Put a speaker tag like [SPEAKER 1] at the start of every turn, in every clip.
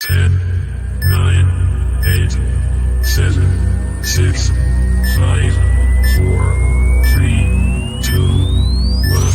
[SPEAKER 1] 10, 9, 8, 7, 6, 5, 4, 3, 2, 1.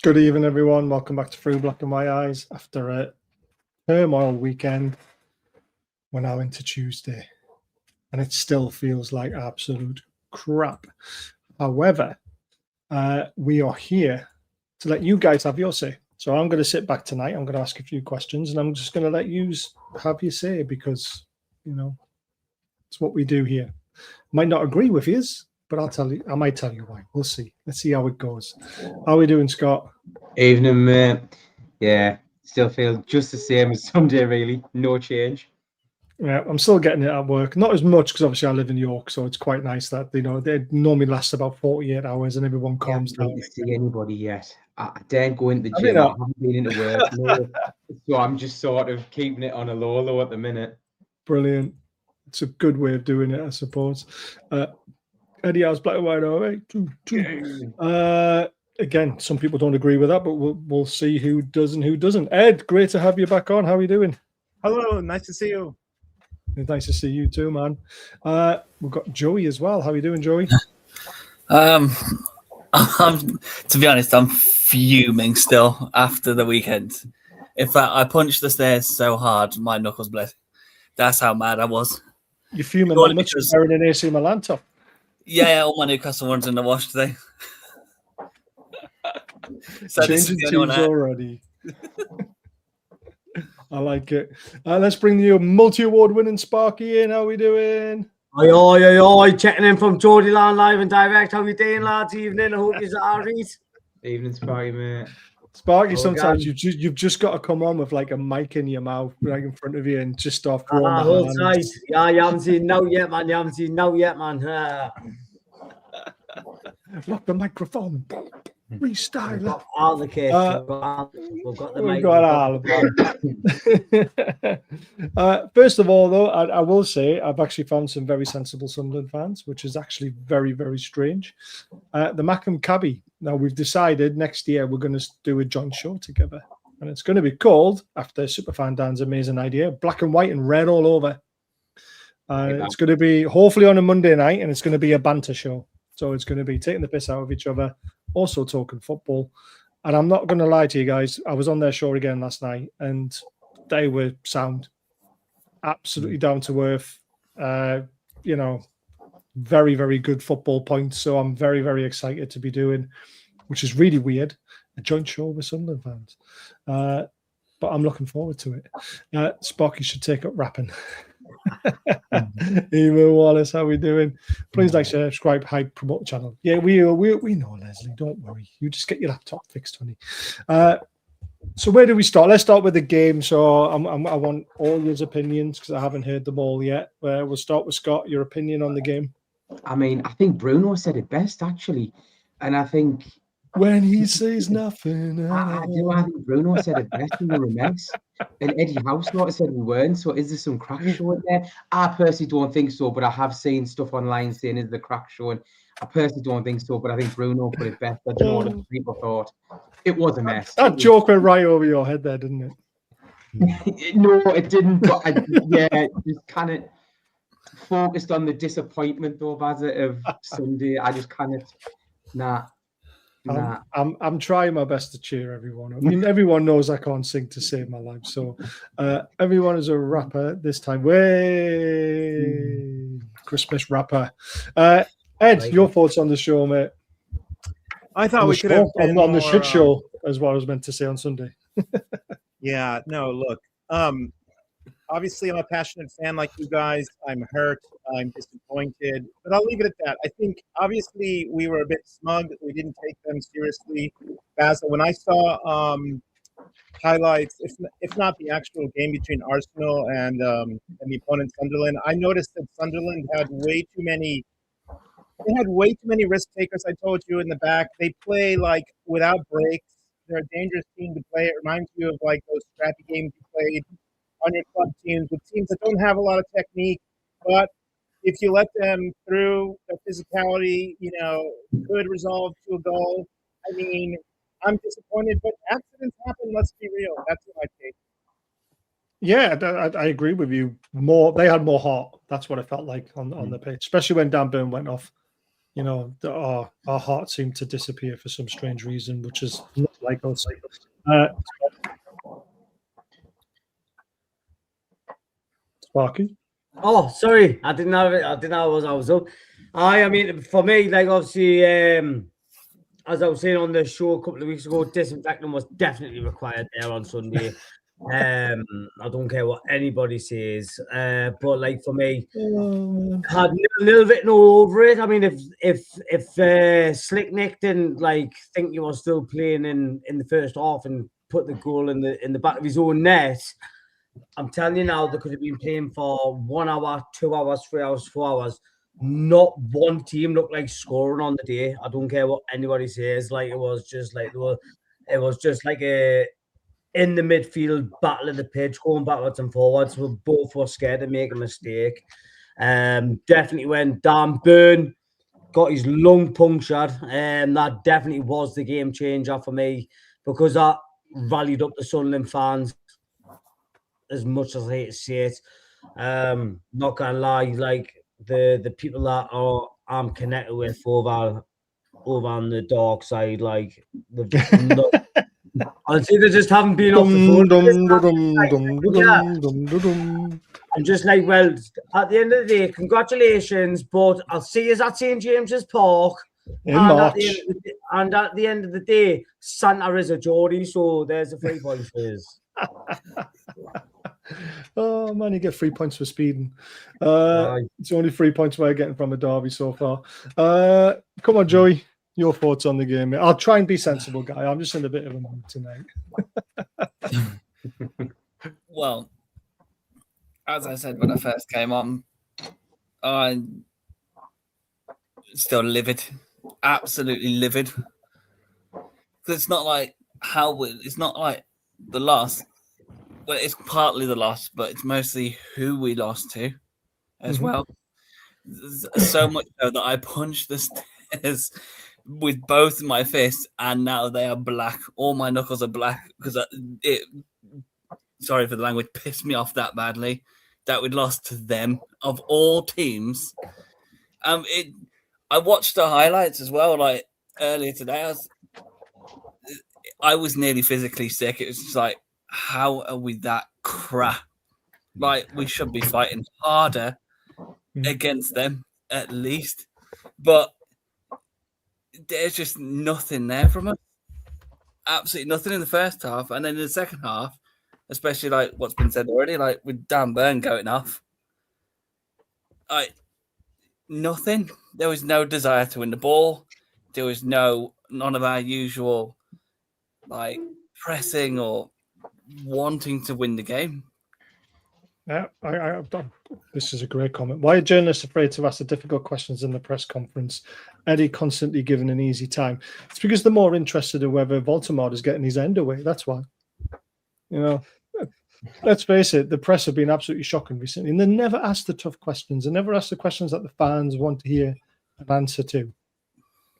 [SPEAKER 2] Good evening, everyone. Welcome back to Through Black and White Eyes. After a turmoil weekend, we're now into Tuesday, and it still feels like absolute crap. However, we are here to let you guys have your say. So I'm going to sit back tonight. I'm going to ask a few questions, and I'm just going to let you have your say because, you know, it's what we do here. Might not agree with yous, but I might tell you why. We'll see. Let's see how it goes. How are we doing, Scott?
[SPEAKER 3] Evening, mate. Yeah, still feel just the same as Sunday, really. No change.
[SPEAKER 2] Yeah, I'm still getting it at work. Not as much because obviously I live in York, so it's quite nice that, you know, they normally last about 48 hours and everyone calms down.
[SPEAKER 3] I haven't see anybody yet. I daren't go into the gym. I haven't been into work. No. So I'm just sort of keeping it on a low at the minute.
[SPEAKER 2] Brilliant. It's a good way of doing it, I suppose. Eddie, how's black and white? All right. Again, some people don't agree with that, but we'll see who does and who doesn't. Ed, great to have you back on. How are you doing?
[SPEAKER 4] Hello, nice to see you.
[SPEAKER 2] It's nice to see you too, man. We've got Joey as well. How are you doing, Joey?
[SPEAKER 5] To be honest, I'm fuming still after the weekend. In fact, I punched the stairs so hard, my knuckles bled. That's how mad I was.
[SPEAKER 2] You're fuming that much because wearing an AC Milan top.
[SPEAKER 5] Yeah, all my Newcastle ones in the wash today.
[SPEAKER 2] So changing teams already. I like it. Let's bring you multi-award winning Sparky in. How are we doing?
[SPEAKER 6] Oi. Checking in from Geordieland live and direct. How are you doing, lads? Evening. I hope you're all right.
[SPEAKER 3] Evening, Sparky, mate.
[SPEAKER 2] Sparky, sometimes you've just got to come on with like a mic in your mouth right in front of you and just start throwing
[SPEAKER 6] hold tight. Yeah, you haven't seen no yet, man.
[SPEAKER 2] Lock the microphone. Restyle.
[SPEAKER 6] All the case. We've got the mic.
[SPEAKER 2] First of all, though, I will say I've actually found some very sensible Sunderland fans, which is actually very, very strange. The Mackem Cabby. Now, we've decided next year we're going to do a joint show together. And it's going to be called, after Superfan Dan's amazing idea, Black and White and Red all over. It's going to be hopefully on a Monday night, and it's going to be a banter show. So it's going to be taking the piss out of each other, also talking football. And I'm not going to lie to you guys. I was on their show again last night, and they were sound. Absolutely down to earth. You know, very, very good football points. So I'm very, very excited to be doing, which is really weird, a joint show with Sunderland fans. But I'm looking forward to it. Sparky should take up rapping. Emo Wallace, how we doing? Please like, share, subscribe, hype, promote the channel. Yeah, we know, Leslie. Don't worry. You just get your laptop fixed, honey. So where do we start? Let's start with the game. So I want all your opinions because I haven't heard them all yet. We'll start with Scott. Your opinion on the game?
[SPEAKER 3] I mean, I think Bruno said it best, actually. And I think...
[SPEAKER 2] When he says nothing.
[SPEAKER 3] I think Bruno said it best in the mess. And Eddie House sort of said we weren't. So is there some crack show in there? I personally don't think so, but I have seen stuff online saying is the crack show. And I personally don't think so, but I think Bruno put it best. I don't know what other people thought. It was a mess.
[SPEAKER 2] That joke went right over your head there, didn't
[SPEAKER 3] it? No, it didn't. But just kind of focused on the disappointment though, of Sunday. I just kind of nah.
[SPEAKER 2] I'm trying my best to cheer everyone. I mean, everyone knows I can't sing to save my life. So everyone is a rapper this time. Way Christmas rapper. Ed, your thoughts on the show, mate?
[SPEAKER 4] I thought we could have been
[SPEAKER 2] on the shit show, as what I was meant to say on Sunday.
[SPEAKER 4] Yeah, no, look. Obviously, I'm a passionate fan like you guys. I'm hurt. I'm disappointed. But I'll leave it at that. I think, obviously, we were a bit smug. We didn't take them seriously. Basil, when I saw highlights, if not the actual game between Arsenal and the opponent Sunderland, I noticed that Sunderland had way too many. They had way too many risk takers. I told you in the back, they play like without breaks. They're a dangerous team to play. It reminds you of like those scrappy games you played on your club teams with teams that don't have a lot of technique, but if you let them through, their physicality, could resolve to a goal. I mean, I'm disappointed, but accidents happen. Let's be real. That's what I take.
[SPEAKER 2] Yeah, I agree with you. They had more heart. That's what I felt like on the pitch, especially when Dan Burn went off. Our heart seemed to disappear for some strange reason, which is not like us. Sparky.
[SPEAKER 6] Oh, sorry, I didn't know I was up. I mean, for me, like obviously, as I was saying on the show a couple of weeks ago, disinfectant was definitely required there on Sunday. I don't care what anybody says, but like for me, had a little bit no over it. I mean, if Slick Nick didn't like think you were still playing in the first half and put the goal in the back of his own net, I'm telling you now, they could have been playing for 1 hour, 2 hours, 3 hours, 4 hours. Not one team looked like scoring on the day. I don't care what anybody says. Like it was just like a in the midfield battle of the pitch, going backwards and forwards. We both were scared to make a mistake. Definitely when Dan Burn got his lung punctured, that definitely was the game changer for me, because that rallied up the Sunderland fans. As much as I hate to say it, not gonna lie, like the people that I'm connected with over on the dark side, like I'd say they just haven't been off the phone. I'm just like, well, at the end of the day, congratulations, but I'll see you at St. James's Park
[SPEAKER 2] in March.
[SPEAKER 6] At the end of the day, Santa is a Geordie, so there's a 3 points for us.
[SPEAKER 2] Oh man, you get 3 points for speeding. It's only 3 points we're getting from a derby so far. Come on, Joey, your thoughts on the game? I'll try and be sensible, guy. I'm just in a bit of a mood tonight.
[SPEAKER 5] Well, as I said when I first came on, I'm still livid, absolutely livid. Because it's not like it's not like the loss. Well, it's partly the loss, but it's mostly who we lost to as well. So much so that I punched the stairs with both my fists, and now they are black. All my knuckles are black because it, sorry for the language, pissed me off that badly that we'd lost to them, of all teams. I watched the highlights as well, like earlier today. I was nearly physically sick. It was just like, how are we that crap? Like, we should be fighting harder against them, at least. But there's just nothing there from us. Absolutely nothing in the first half. And then in the second half, especially like what's been said already, like with Dan Burn going off, nothing. There was no desire to win the ball. There was none of our usual like pressing or wanting to win the game.
[SPEAKER 2] Yeah, this is a great comment. Why are journalists afraid to ask the difficult questions in the press conference? Eddie constantly given an easy time. It's because they're more interested in whether Voldemort is getting his end away. That's why. Let's face it, the press have been absolutely shocking recently, and they never ask the tough questions. They never ask the questions that the fans want to hear an answer to.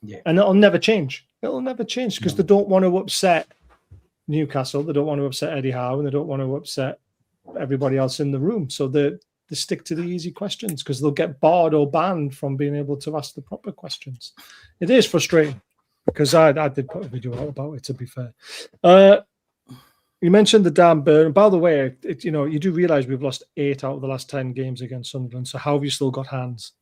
[SPEAKER 2] Yeah. And it'll never change. It'll never change because they don't want to upset Newcastle. They don't want to upset Eddie Howe, and they don't want to upset everybody else in the room. So they stick to the easy questions because they'll get barred or banned from being able to ask the proper questions. It is frustrating because I did put a video out about it, to be fair. You mentioned the Dan Burn. By the way, you do realize we've lost 8 out of the last 10 games against Sunderland. So how have you still got hands?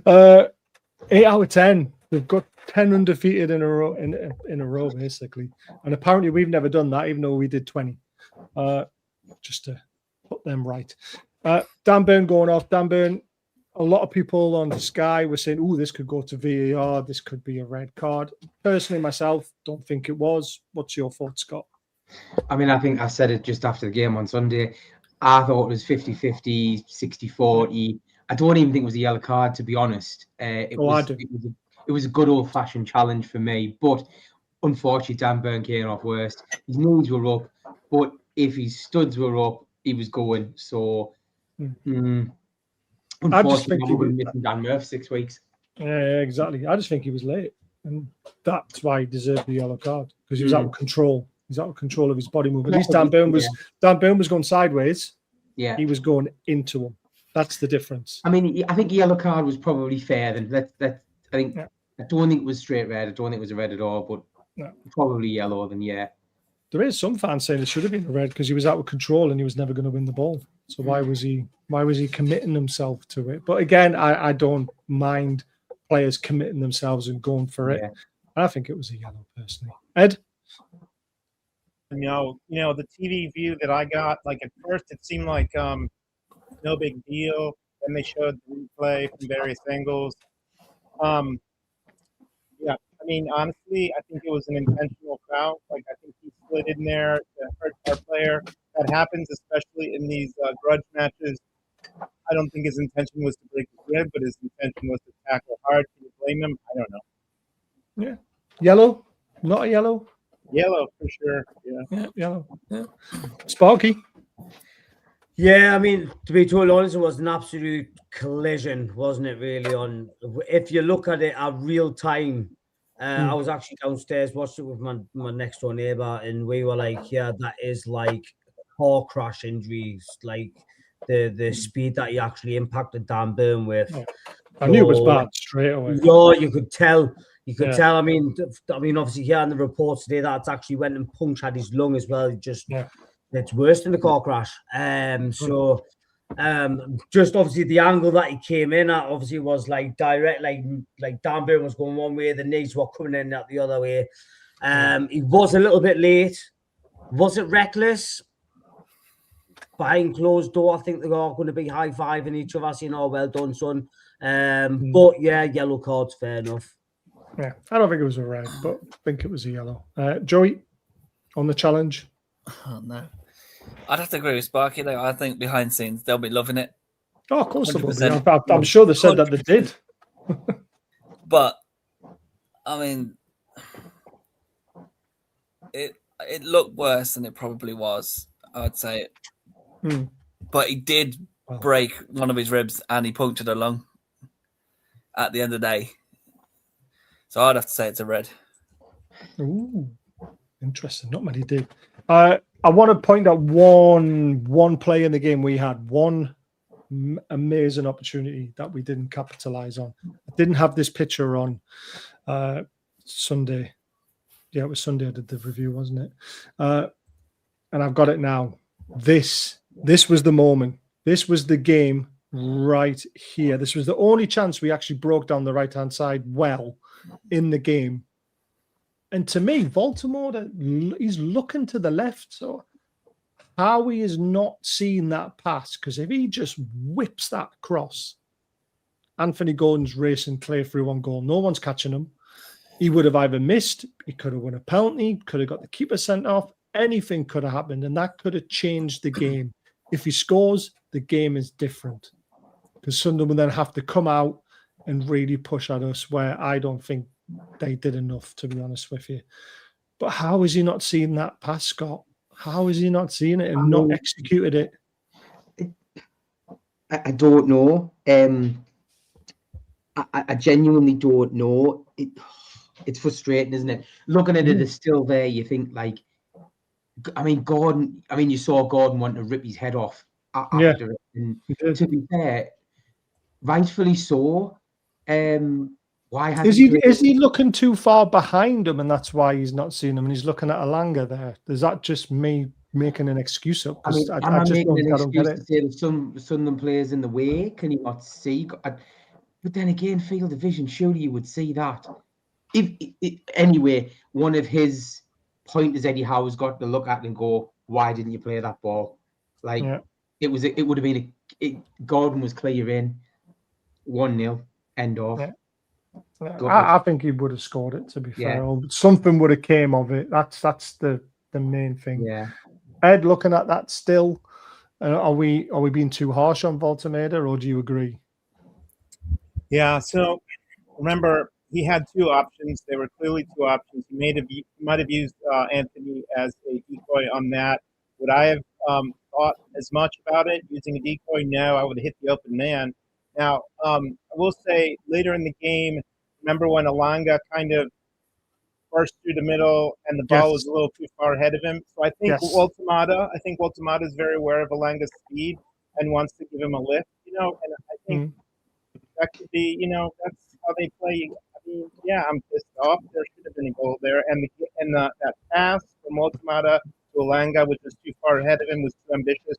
[SPEAKER 2] 8 out of 10. We've got 10 undefeated in a row, basically. And apparently we've never done that, even though we did 20. Just to put them right. Dan Burn going off. Dan Burn, a lot of people on the Sky were saying, "Oh, this could go to VAR. This could be a red card." Personally, myself, don't think it was. What's your thoughts, Scott?
[SPEAKER 3] I mean, I think I said it just after the game on Sunday. I thought it was 50-50, 60-40. I don't even think it was a yellow card, to be honest.
[SPEAKER 2] I do.
[SPEAKER 3] It was a good old-fashioned challenge for me. But unfortunately, Dan Burn came off worst. His knees were up, but if his studs were up, he was going. So,
[SPEAKER 2] I just
[SPEAKER 3] unfortunately,
[SPEAKER 2] think
[SPEAKER 3] we're going to miss Dan Murph 6 weeks.
[SPEAKER 2] Yeah, exactly. I just think he was late, and that's why he deserved the yellow card, because he was out of control. He's out of control of his body movement. At least Dan Burn was going sideways.
[SPEAKER 3] Yeah,
[SPEAKER 2] he was going into him. That's the difference.
[SPEAKER 3] I mean, I think the yellow card was probably fair. Then I don't think it was straight red. I don't think it was a red at all, but probably yellow. Then
[SPEAKER 2] there is some fans saying it should have been a red because he was out of control and he was never going to win the ball. So why was he committing himself to it? But again, I don't mind players committing themselves and going for it. I think it was a yellow, personally. Ed?
[SPEAKER 4] You know, the TV view that I got, like at first it seemed like no big deal. Then they showed the replay from various angles. Yeah, I mean, honestly, I think it was an intentional foul. Like, I think he slid in there to hurt our player. That happens, especially in these grudge matches. I don't think his intention was to break his rib, but his intention was to tackle hard. Can you blame him? I don't know.
[SPEAKER 2] Yeah. Yellow? Not a yellow?
[SPEAKER 4] Yellow, for sure.
[SPEAKER 2] Yeah, yellow. Yeah. Sparky?
[SPEAKER 6] Yeah, I mean, to be totally honest, it was an absolute collision, wasn't it, really? If you look at it at real time, I was actually downstairs watching it with my next door neighbor, and we were like, yeah, that is like car crash injuries, like the speed that he actually impacted Dan Burn with.
[SPEAKER 2] I knew it was bad straight away.
[SPEAKER 6] Yeah, you could tell. You could tell. I mean, obviously, here in the reports today, that's actually went and punctured his lung as well. It's worse than the car crash. Just obviously the angle that he came in at obviously was like direct, like Dan Burn was going one way, the knees were coming in out the other way. He was a little bit late. Was it reckless? Behind closed door, I think they're all going to be high-fiving each other, saying, "Oh, well done, son." But yeah, yellow card's fair enough.
[SPEAKER 2] Yeah, I don't think it was a red, but I think it was a yellow. Joey, on the challenge?
[SPEAKER 5] Oh, no. I'd have to agree with Sparky. Though. I think behind scenes, they'll be loving it.
[SPEAKER 2] Oh, of course they will be. I'm sure they said that they did.
[SPEAKER 5] But, I mean, it looked worse than it probably was, I'd say. But he did break one of his ribs and he punctured a lung at the end of the day. So I'd have to say it's a red.
[SPEAKER 2] Ooh, interesting. Not many did. I want to point out one play in the game we had, one amazing opportunity that we didn't capitalize on. I didn't have this picture on Sunday. Yeah, it was Sunday I did the review, wasn't it? And I've got it now. This was the moment. This was the game right here. This was the only chance we actually broke down the right-hand side well in the game. And to me, Baltimore, he's looking to the left. So how he is not seeing that pass, because if he just whips that across, Anthony Gordon's racing clear through on goal. No one's catching him. He would have either missed, he could have won a penalty, could have got the keeper sent off. Anything could have happened, and that could have changed the game. If he scores, the game is different, because Sunderland will then have to come out and really push at us, where I don't think they did enough, to be honest with you. But how is he not seeing that pass, Scott? How is he not seeing it and not executed it?
[SPEAKER 3] I don't know. I genuinely don't know. It's frustrating, isn't it? Looking at it, it's still there. You think, like, I mean, Gordon. I mean, you saw Gordon want to rip his head off after it. And to be fair, rightfully so. Why
[SPEAKER 2] is he looking too far behind him, and that's why he's not seeing him? And he's looking at Alanga there. Is that just me making an excuse up?
[SPEAKER 3] I mean, I just don't get it. To say that Sunderland players in the way, can he not see? But then again, field of vision, surely you would see that. Anyway, one of his pointers, Eddie Howe's got to look at and go, "Why didn't you play that ball?" Like it would have been Gordon was clear in. 1-0. End of.
[SPEAKER 2] Yeah.
[SPEAKER 3] Go
[SPEAKER 2] I think he would have scored it, to be fair.
[SPEAKER 3] Yeah.
[SPEAKER 2] Or something would have came of it. That's the main thing.
[SPEAKER 3] Yeah.
[SPEAKER 2] Ed, looking at that still, are we being too harsh on Voltemada, or do you agree?
[SPEAKER 4] Yeah. So remember, he had two options. There were clearly two options. He might have used Anthony as a decoy on that. Would I have thought as much about it using a decoy? No, I would have hit the open man. Now, I will say later in the game, remember when Alanga kind of burst through the middle and the ball was a little too far ahead of him? So I think Voltemada is very aware of Alanga's speed and wants to give him a lift. And I think that could be, that's how they play. I mean, yeah, I'm pissed off. There should have been a goal there, and that pass from Voltemada to Alanga, which was too far ahead of him, was too ambitious.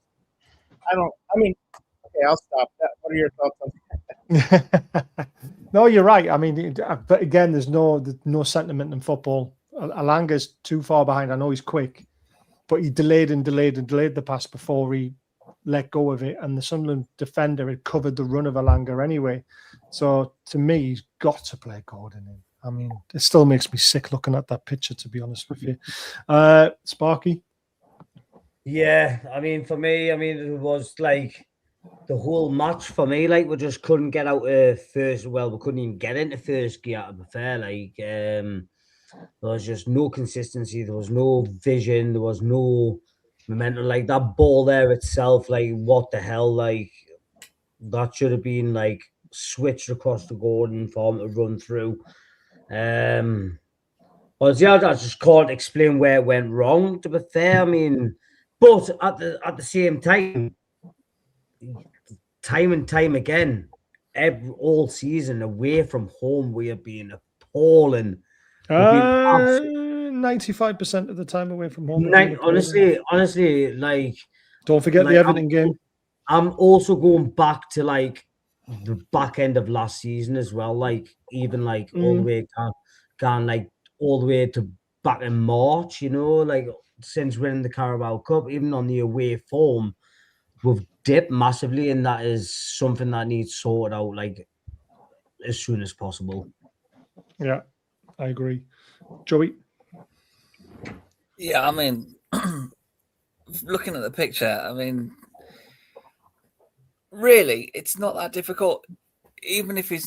[SPEAKER 4] Okay, I'll stop that. What are your thoughts on that?
[SPEAKER 2] No, you're right. I mean, but again, there's no sentiment in football. Alanga's too far behind. I know he's quick, but he delayed the pass before he let go of it, and the Sunderland defender had covered the run of Alanga anyway. So to me, he's got to play Gordon in. I mean, it still makes me sick looking at that picture, to be honest with you. Sparky?
[SPEAKER 6] Yeah, I mean, for me, it was like the whole match for me, like we just couldn't get out of first. Well, we couldn't even get into first gear, to be fair. Like, there was just no consistency. There was no vision. There was no momentum. Like that ball there itself, like what the hell? Like that should have been like switched across the Gordon for him to run through. I just can't explain where it went wrong, to be fair. I mean, but at the same time and time again, all season away from home, we have been appalling.
[SPEAKER 2] 95% of the time away from home.
[SPEAKER 6] Honestly, like
[SPEAKER 2] don't forget the Everton game.
[SPEAKER 6] I'm also going back to like the back end of last season as well. Like even like all the way gone like all the way to back in March. Like since winning the Carabao Cup, even on the away form, we've dipped massively, and that is something that needs sorted out like as soon as possible.
[SPEAKER 2] Yeah, I agree. Joey?
[SPEAKER 5] Yeah, I mean, looking at the picture, I mean, really, it's not that difficult. Even if you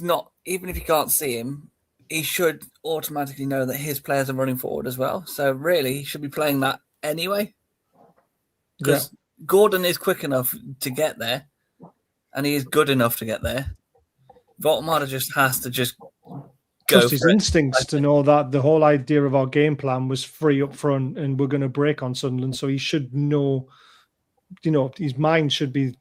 [SPEAKER 5] can't see him, he should automatically know that his players are running forward as well. So really, he should be playing that anyway. Because Gordon is quick enough to get there, and he is good enough to get there. Voltemada just has to just
[SPEAKER 2] trust his instincts to know that the whole idea of our game plan was free up front and we're going to break on Sunderland. So he should know, his mind should be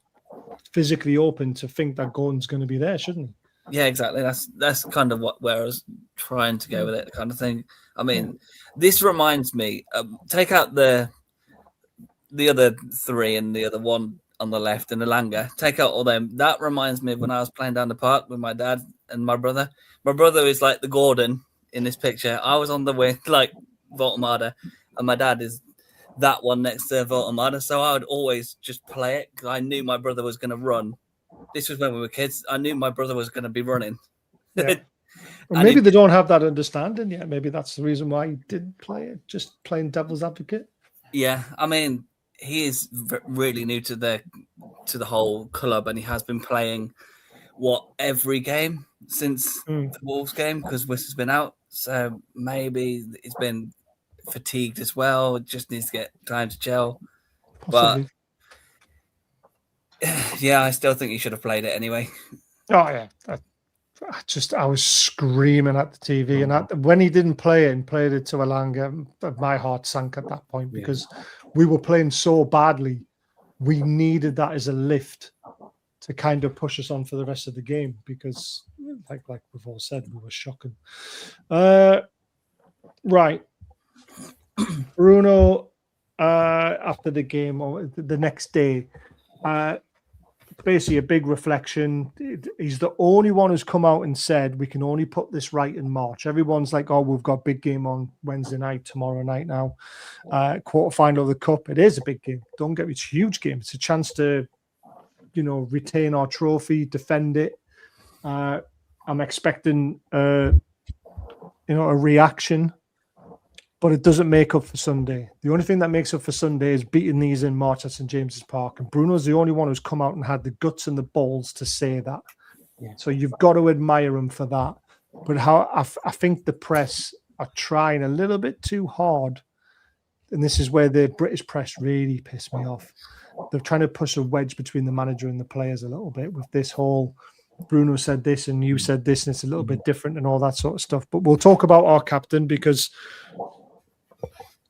[SPEAKER 2] physically open to think that Gordon's going to be there, shouldn't he?
[SPEAKER 5] Yeah, exactly. That's kind of where I was trying to go with it, kind of thing. I mean, this reminds me, take out the other three and the other one on the left and Alanga, take out all them. That reminds me of when I was playing down the park with my dad and my brother. My brother is like the Gordon in this picture. I was on the wing, like Voltemada, and my dad is that one next to Voltemada. So I would always just play it because I knew my brother was going to run. This was when we were kids. I knew my brother was going to be running.
[SPEAKER 2] Yeah. Well, maybe they don't have that understanding yet. Maybe that's the reason why he didn't play it, just playing devil's advocate.
[SPEAKER 5] Yeah, I mean, he is really new to the whole club, and he has been playing every game since the Wolves game because Wiss has been out. So maybe he's been fatigued as well. It just needs to get time to gel. Possibly. But yeah, I still think he should have played it anyway.
[SPEAKER 2] Oh yeah, I was screaming at the TV, and when he didn't play it and played it to Alanga, my heart sank at that point because we were playing so badly. We needed that as a lift to kind of push us on for the rest of the game because, like we've all said, we were shocking. Right, Bruno. After the game or the next day. Basically a big reflection. He's the only one who's come out and said we can only put this right in March. Everyone's like, oh, we've got a big game on Wednesday night, tomorrow night now. Quarterfinal of the Cup. It is a big game. Don't get me, it's a huge game. It's a chance to, retain our trophy, defend it. I'm expecting, a reaction, but it doesn't make up for Sunday. The only thing that makes up for Sunday is beating these in March at St James's Park. And Bruno's the only one who's come out and had the guts and the balls to say that.
[SPEAKER 3] Yeah.
[SPEAKER 2] So you've got to admire him for that. But I think the press are trying a little bit too hard. And this is where the British press really pissed me off. They're trying to push a wedge between the manager and the players a little bit with this whole Bruno said this and you said this and it's a little bit different and all that sort of stuff. But we'll talk about our captain because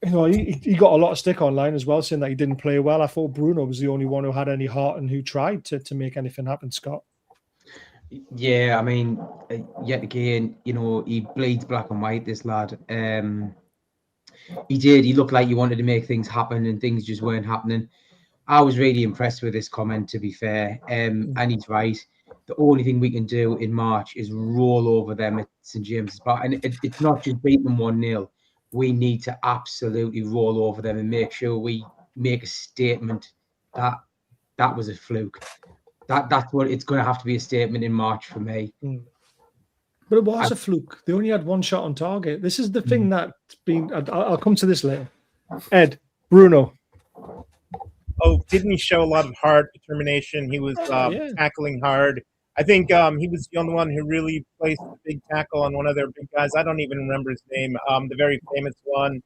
[SPEAKER 2] he got a lot of stick online as well, saying that he didn't play well. I thought Bruno was the only one who had any heart and who tried to make anything happen, Scott.
[SPEAKER 3] Yeah, I mean, yet again, he bleeds black and white, this lad. He did. He looked like he wanted to make things happen and things just weren't happening. I was really impressed with this comment, to be fair. And he's right. The only thing we can do in March is roll over them at St James's Park. And it's not just beating them 1-0. We need to absolutely roll over them and make sure we make a statement that that was a fluke. That's what it's going to have to be, a statement in March for me.
[SPEAKER 2] But it was a fluke. They only had one shot on target. This is the thing that's been... I'll come to this later. Ed, Bruno.
[SPEAKER 4] Oh, didn't he show a lot of heart, determination? He was tackling hard. I think he was the only one who really placed a big tackle on one of their big guys. I don't even remember his name. The very famous one.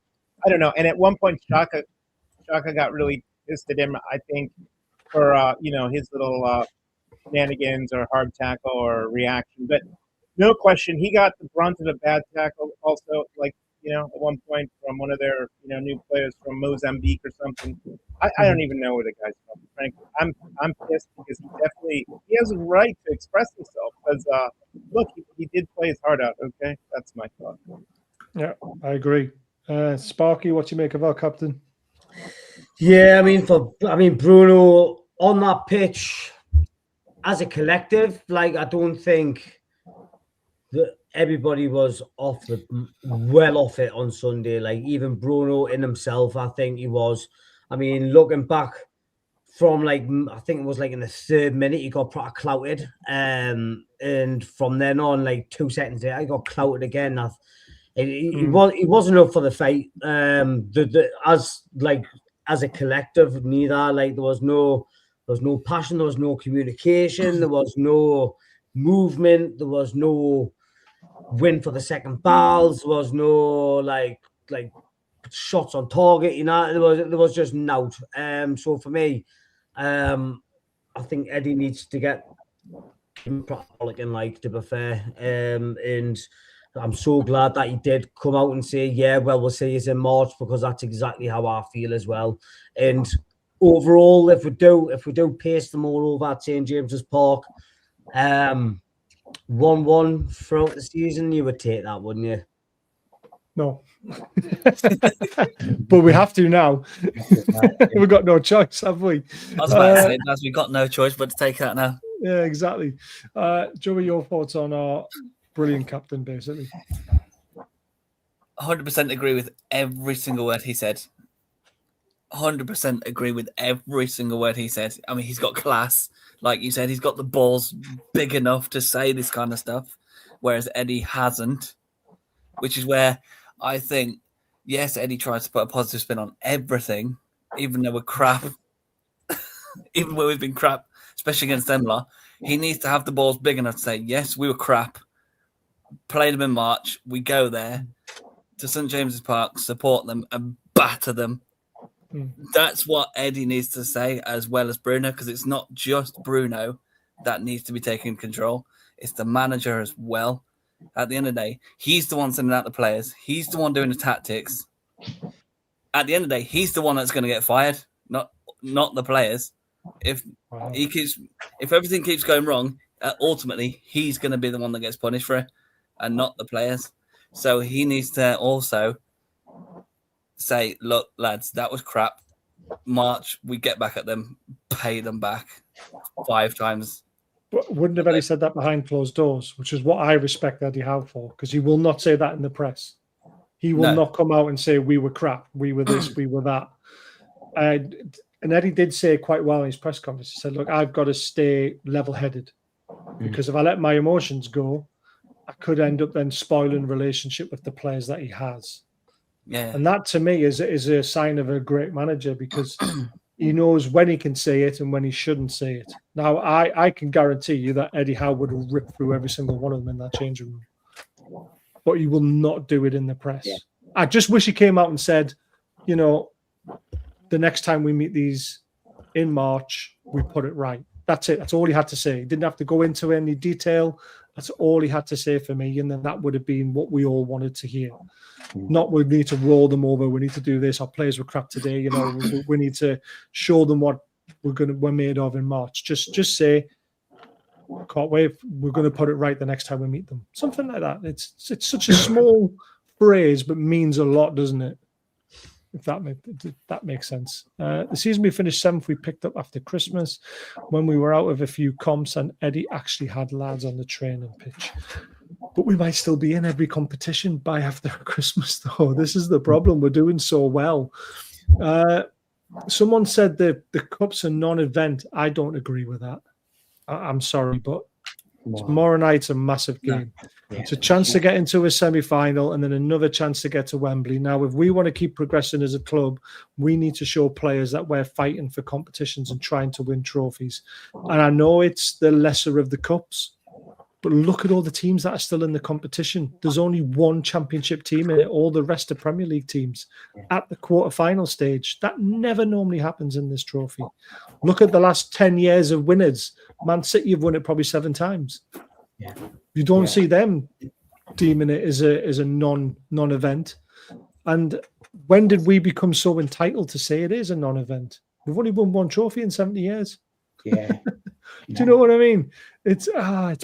[SPEAKER 4] I don't know. And at one point, Shaka got really pissed at him, I think, for his little shenanigans or hard tackle or reaction. But no question, he got the brunt of a bad tackle. Also, at one point from one of their new players from Mozambique or something. I don't even know where the guy's from. Frankly, I'm pissed because he has a right to express himself. Because look, he did play his heart out. Okay, that's my thought.
[SPEAKER 2] Yeah, I agree. Sparky, what do you make of our captain?
[SPEAKER 6] Yeah, I mean Bruno on that pitch as a collective, I don't think that everybody was well off it on Sunday. Even Bruno in himself, I think he was. I mean, looking back from I think it was in the 3rd minute, he got proper clouted. And from then on, 2 seconds later, he got clouted again. He wasn't up for the fight. As a collective, neither. There was no passion, there was no communication, there was no movement, there was no win for the second balls, there was no shots on target, there was just nout. So for me, I think Eddie needs to get to be fair. And I'm so glad that he did come out and say, yeah, well, we'll see you in March, because that's exactly how I feel as well. And overall, if we do pace them all over at St James's Park, 1-1 throughout the season, you would take that, wouldn't you?
[SPEAKER 2] No. But we have to now. We've got no choice, have we?
[SPEAKER 5] I was about to say, as we've got no choice but to take that now.
[SPEAKER 2] Yeah, exactly. Joey, your thoughts on our brilliant captain, basically?
[SPEAKER 5] 100% agree with every single word he said. 100% agree with every single word he said. I mean, he's got class. Like you said, he's got the balls big enough to say this kind of stuff, whereas Eddie hasn't, which is where I think, yes, Eddie tries to put a positive spin on everything, even though we're crap, even though we've been crap, especially against Emla. He needs to have the balls big enough to say, yes, we were crap, played them in March, we go there to St James's Park, support them and batter them. That's what Eddie needs to say, as well as Bruno, because it's not just Bruno that needs to be taking control. It's the manager as well. At the end of the day, he's the one sending out the players. He's the one doing the tactics. At the end of the day, he's the one that's going to get fired, not the players. If everything keeps going wrong, ultimately he's going to be the one that gets punished for it, and not the players. So he needs to also say, look, lads, that was crap. March, we get back at them, pay them back 5 times.
[SPEAKER 2] But wouldn't have Eddie said that behind closed doors, which is what I respect Eddie Howe for, because he will not say that in the press. He will not come out and say, we were crap, we were this, we were that. And Eddie did say quite well in his press conference. He said, look, I've got to stay level-headed. because if I let my emotions go, I could end up then spoiling relationship with the players that he has.
[SPEAKER 5] Yeah.
[SPEAKER 2] And that to me is a sign of a great manager, because he knows when he can say it and when he shouldn't say it. Now, I can guarantee you that Eddie Howe would rip through every single one of them in that changing room, but he will not do it in the press.
[SPEAKER 3] Yeah.
[SPEAKER 2] I just wish he came out and said, you know, the next time we meet these in March, we put it right. That's it. That's all he had to say. He didn't have to go into any detail. That's all he had to say for me. And then that would have been what we all wanted to hear. Not we need to roll them over. We need to do this. Our players were crap today. You know, we need to show them what we're made of in March. Just say, can't wait. We're going to put it right the next time we meet them. Something like that. It's such a small phrase, but means a lot, doesn't it? If that makes sense. The season we finished 7th, we picked up after Christmas when we were out of a few comps, and Eddie actually had lads on the training pitch. But we might still be in every competition by after Christmas, though. This is the problem. We're doing so well. Someone said the Cup's a non-event. I don't agree with that. I'm sorry, but tomorrow night's a massive game. Yeah. It's a chance to get into a semi-final and then another chance to get to Wembley. Now, if we want to keep progressing as a club, we need to show players that we're fighting for competitions and trying to win trophies. And I know it's the lesser of the Cups, but look at all the teams that are still in the competition. There's only one championship team in it. All the rest are Premier League teams at the quarter-final stage. That never normally happens in this trophy. Look at the last 10 years of winners. Man City have won it probably 7 times.
[SPEAKER 3] Yeah.
[SPEAKER 2] You don't see them deeming it as a non-event. And when did we become so entitled to say it is a non-event? We've only won 1 trophy in 70 years.
[SPEAKER 3] Yeah.
[SPEAKER 2] Do you know what I mean? It's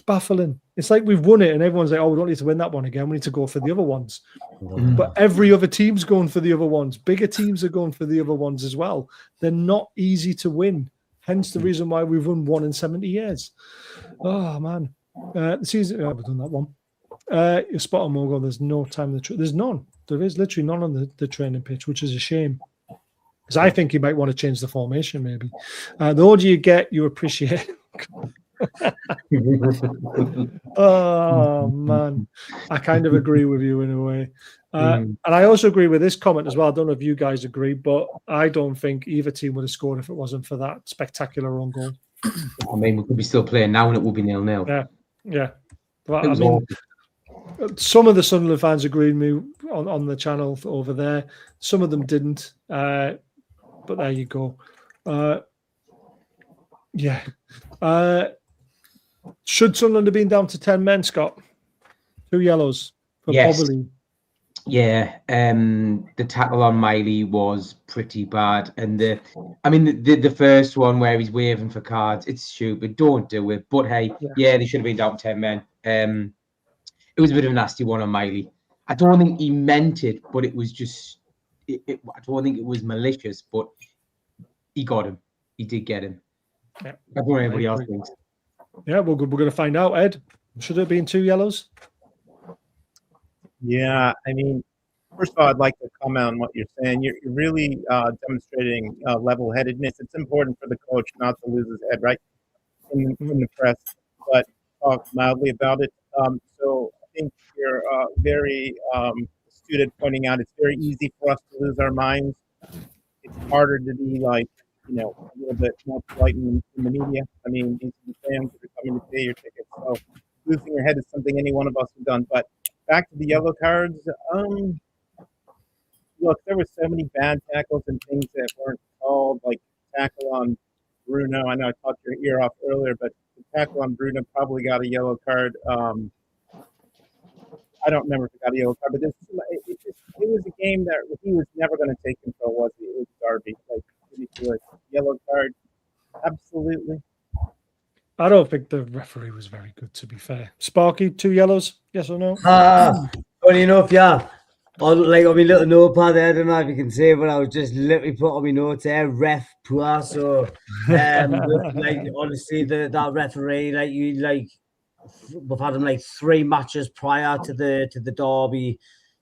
[SPEAKER 2] baffling. It's like we've won it and everyone's like, oh, we don't need to win that one again. We need to go for the other ones. But every other team's going for the other ones. Bigger teams are going for the other ones as well. They're not easy to win. Hence the reason why we've won 1 in 70 years. Oh, man. The season, we've done that one. You're spot on, Mogo. There's no time. There's none. There is literally none on the training pitch, which is a shame. Because I think you might want to change the formation, maybe. The older you get, you appreciate. Oh, man. I kind of agree with you in a way. And I also agree with this comment as well. I don't know if you guys agree, but I don't think either team would have scored if it wasn't for that spectacular own goal.
[SPEAKER 3] I mean, we could be still playing now and it will be 0-0.
[SPEAKER 2] Yeah. But, I mean, some of the Sunderland fans agreed with me on the channel over there. Some of them didn't. But there you go. Should Sunderland have been down to 10 men, Scott? 2 yellows for Bobbly.
[SPEAKER 3] Yeah, the tackle on Miley was pretty bad, and the first one where he's waving for cards, it's stupid. Don't do it. But hey, they should have been down 10 men. It was a bit of a nasty one on Miley. I don't think he meant it, but it was just. I don't think it was malicious, but he got him. He did get him.
[SPEAKER 2] Yeah.
[SPEAKER 3] I don't know what anybody else thinks.
[SPEAKER 2] Yeah, we're going to find out, Ed. Should it have been 2 yellows?
[SPEAKER 4] Yeah, I mean, first of all, I'd like to comment on what you're saying. You're really demonstrating level-headedness. It's important for the coach not to lose his head, right, in the press, but talk loudly about it. So I think you're very astute at pointing out it's very easy for us to lose our minds. It's harder to be a little bit more polite in the media. I mean, into the fans that are coming to pay your tickets. So losing your head is something any one of us have done. But back to the yellow cards. Look, there were so many bad tackles and things that weren't called, like tackle on Bruno. I know I talked your ear off earlier, but the tackle on Bruno probably got a yellow card. I don't remember if it got a yellow card, but it was a game that he was never going to take control, was he? It was Darby. Ridiculous. Yellow card. Absolutely.
[SPEAKER 2] I don't think the referee was very good, to be fair. Sparky, 2 yellows, yes or no?
[SPEAKER 6] Funny enough, yeah. On my little notepad there, I don't know if you can see, but I was just literally put on my notes there, ref poor. So, honestly, that referee, we've had him 3 matches prior to the derby,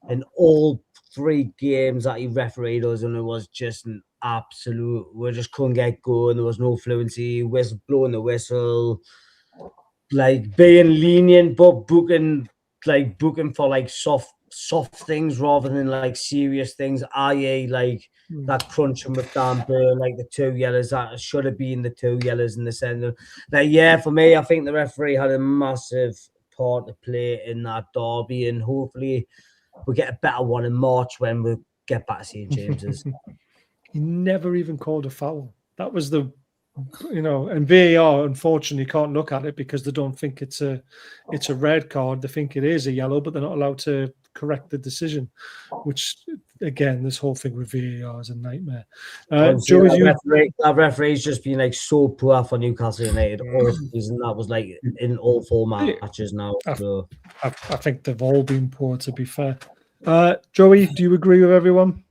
[SPEAKER 6] and all 3 games that he refereed us, and it was just an absolute. We just couldn't get going. There was no fluency. Blowing the whistle. like being lenient, but booking for like soft things rather than like serious things, i.e. like that crunching with Dan Burn, like the 2 yellows that should have been the 2 yellows in the centre. Like, yeah, for me, I think the referee had a massive part to play in that derby, and hopefully we get a better one in March when we get back to St James's.
[SPEAKER 2] He never even called a foul. That was the, and VAR unfortunately can't look at it because they don't think it's a red card. They think it is a yellow, but they're not allowed to correct the decision. Which, again, this whole thing with VAR is a nightmare. Joe,
[SPEAKER 6] that referee's just been like so poor for Newcastle United all season. That was like in all 4 matches now. So
[SPEAKER 2] I think they've all been poor, to be fair. Joey, do you agree with everyone?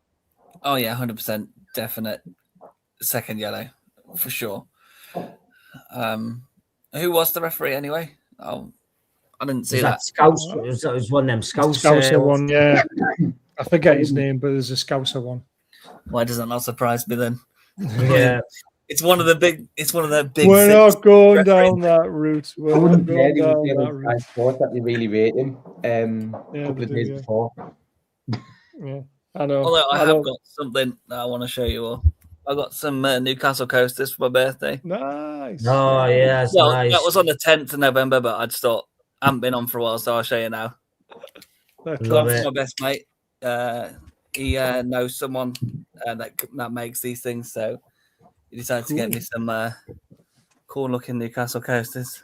[SPEAKER 5] Oh yeah, 100% definite second yellow for sure. Who was the referee anyway? Oh, I didn't see that.
[SPEAKER 6] Scouse. It was one of them
[SPEAKER 2] Scouser one, yeah. I forget his name, but there's a Scouser one.
[SPEAKER 5] Why does that not surprise me then?
[SPEAKER 6] Yeah.
[SPEAKER 5] It's one of the big.
[SPEAKER 2] We're not going down that route.
[SPEAKER 3] I wouldn't dare do the sport that they really rate him. A couple of days before.
[SPEAKER 2] Yeah, I know.
[SPEAKER 5] Although I have got something that I want to show you all. I got some Newcastle coasters for my birthday.
[SPEAKER 2] Nice.
[SPEAKER 6] Oh yeah, nice.
[SPEAKER 5] That was on the 10th of November, but I just thought I haven't been on for a while, so I'll show you now.
[SPEAKER 6] Love it.
[SPEAKER 5] My best mate. He knows someone that makes these things, so he decided to get me some cool looking Newcastle coasters.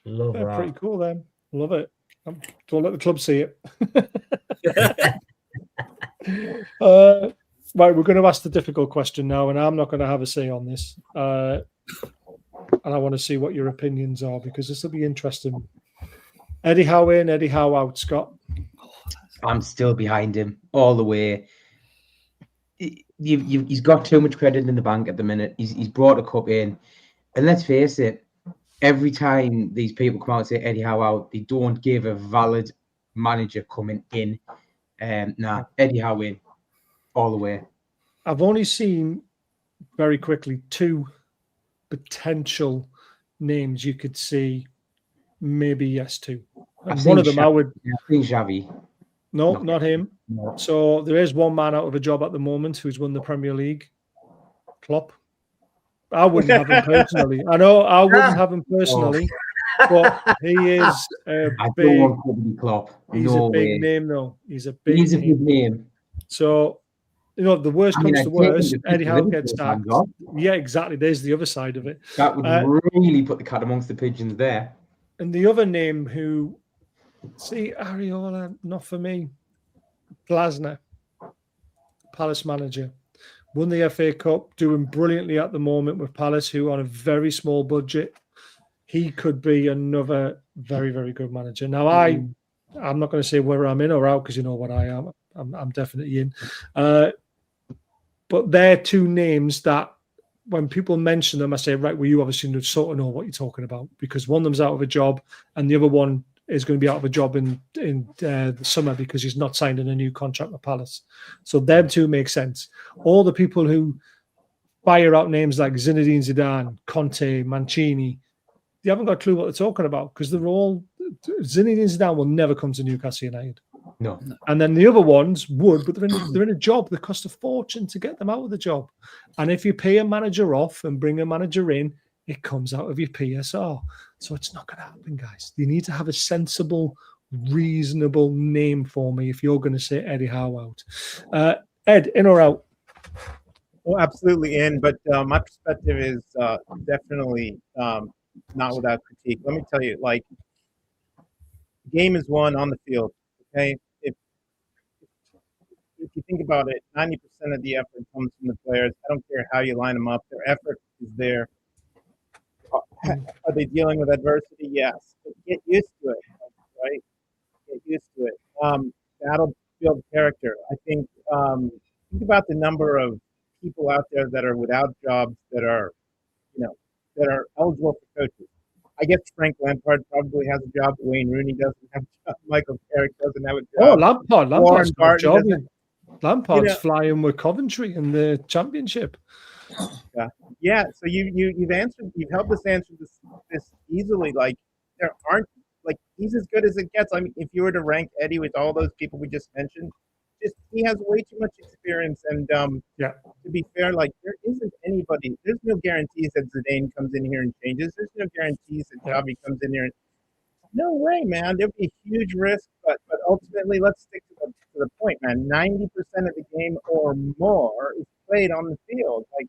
[SPEAKER 6] Love
[SPEAKER 2] They're
[SPEAKER 6] that.
[SPEAKER 2] pretty cool then. Love it. Don't let the club see it. Right, we're going to ask the difficult question now, and I'm not going to have a say on this. And I want to see what your opinions are, because this will be interesting. Eddie Howe in, Eddie Howe out, Scott.
[SPEAKER 3] I'm still behind him all the way. He's got too much credit in the bank at the minute. He's brought a cup in, and let's face it, every time these people come out and say Eddie Howe out, they don't give a valid manager coming in. Eddie Howe in all the way.
[SPEAKER 2] I've only seen very quickly 2 potential names you could see maybe yes to. And one of them I
[SPEAKER 3] think Xavi.
[SPEAKER 2] No, not him. No. So there is one man out of a job at the moment who's won the Premier League. Klopp. I wouldn't have him personally. I know I wouldn't have him personally, but he is a big
[SPEAKER 3] Klopp.
[SPEAKER 2] He's a big name, though. He's a big
[SPEAKER 3] name.
[SPEAKER 2] So, the worst comes to worst, Eddie Howe gets sacked. Yeah, exactly. There's the other side of it.
[SPEAKER 3] That would really put the cat amongst the pigeons there.
[SPEAKER 2] And the other name who, Areola, not for me. Glasner, Palace manager. Won the FA Cup, doing brilliantly at the moment with Palace, who on a very small budget. He could be another very, very good manager. Now, I'm not going to say whether I'm in or out, because you know what I am. I'm definitely in. But they're 2 names that when people mention them, I say, right, well, you obviously sort of know what you're talking about, because one of them's out of a job and the other one is going to be out of a job in the summer because he's not signing a new contract with Palace. So them 2 make sense. All the people who fire out names like Zinedine Zidane, Conte, Mancini, they haven't got a clue what they're talking about, because they're all Zinedine Zidane will never come to Newcastle United.
[SPEAKER 3] No.
[SPEAKER 2] And then the other ones would, but they're in a job that costs a fortune to get them out of the job. And if you pay a manager off and bring a manager in, it comes out of your PSR. So it's not going to happen, guys. You need to have a sensible, reasonable name for me if you're going to say Eddie Howe out. Ed, in or out?
[SPEAKER 4] Well, absolutely in, but my perspective is definitely not without critique. Let me tell you, like, the game is won on the field. Okay, if you think about it, 90% of the effort comes from the players. I don't care how you line them up; their effort is there. Are they dealing with adversity? Yes. But get used to it, right? Get used to it. That'll build character. I think. Think about the number of people out there that are without jobs that are eligible for coaches. I guess Frank Lampard probably has a job. Wayne Rooney doesn't have a job. Michael Carrick doesn't have a job.
[SPEAKER 2] Oh, Lampard's got a job. Lampard's flying with Coventry in the Championship.
[SPEAKER 4] Yeah. So you've answered. You've helped us answer this easily. Like, there aren't, like, he's as good as it gets. I mean, if you were to rank Eddie with all those people we just mentioned, just he has way too much experience. And
[SPEAKER 2] Yeah.
[SPEAKER 4] to be fair, like, there isn't anybody. There's no guarantees that Zidane comes in here and changes. There's no guarantees that Xavi comes in here and no way, man. There'd be huge risk, but ultimately, let's stick to the point, man. 90% of the game or more is played on the field. Like,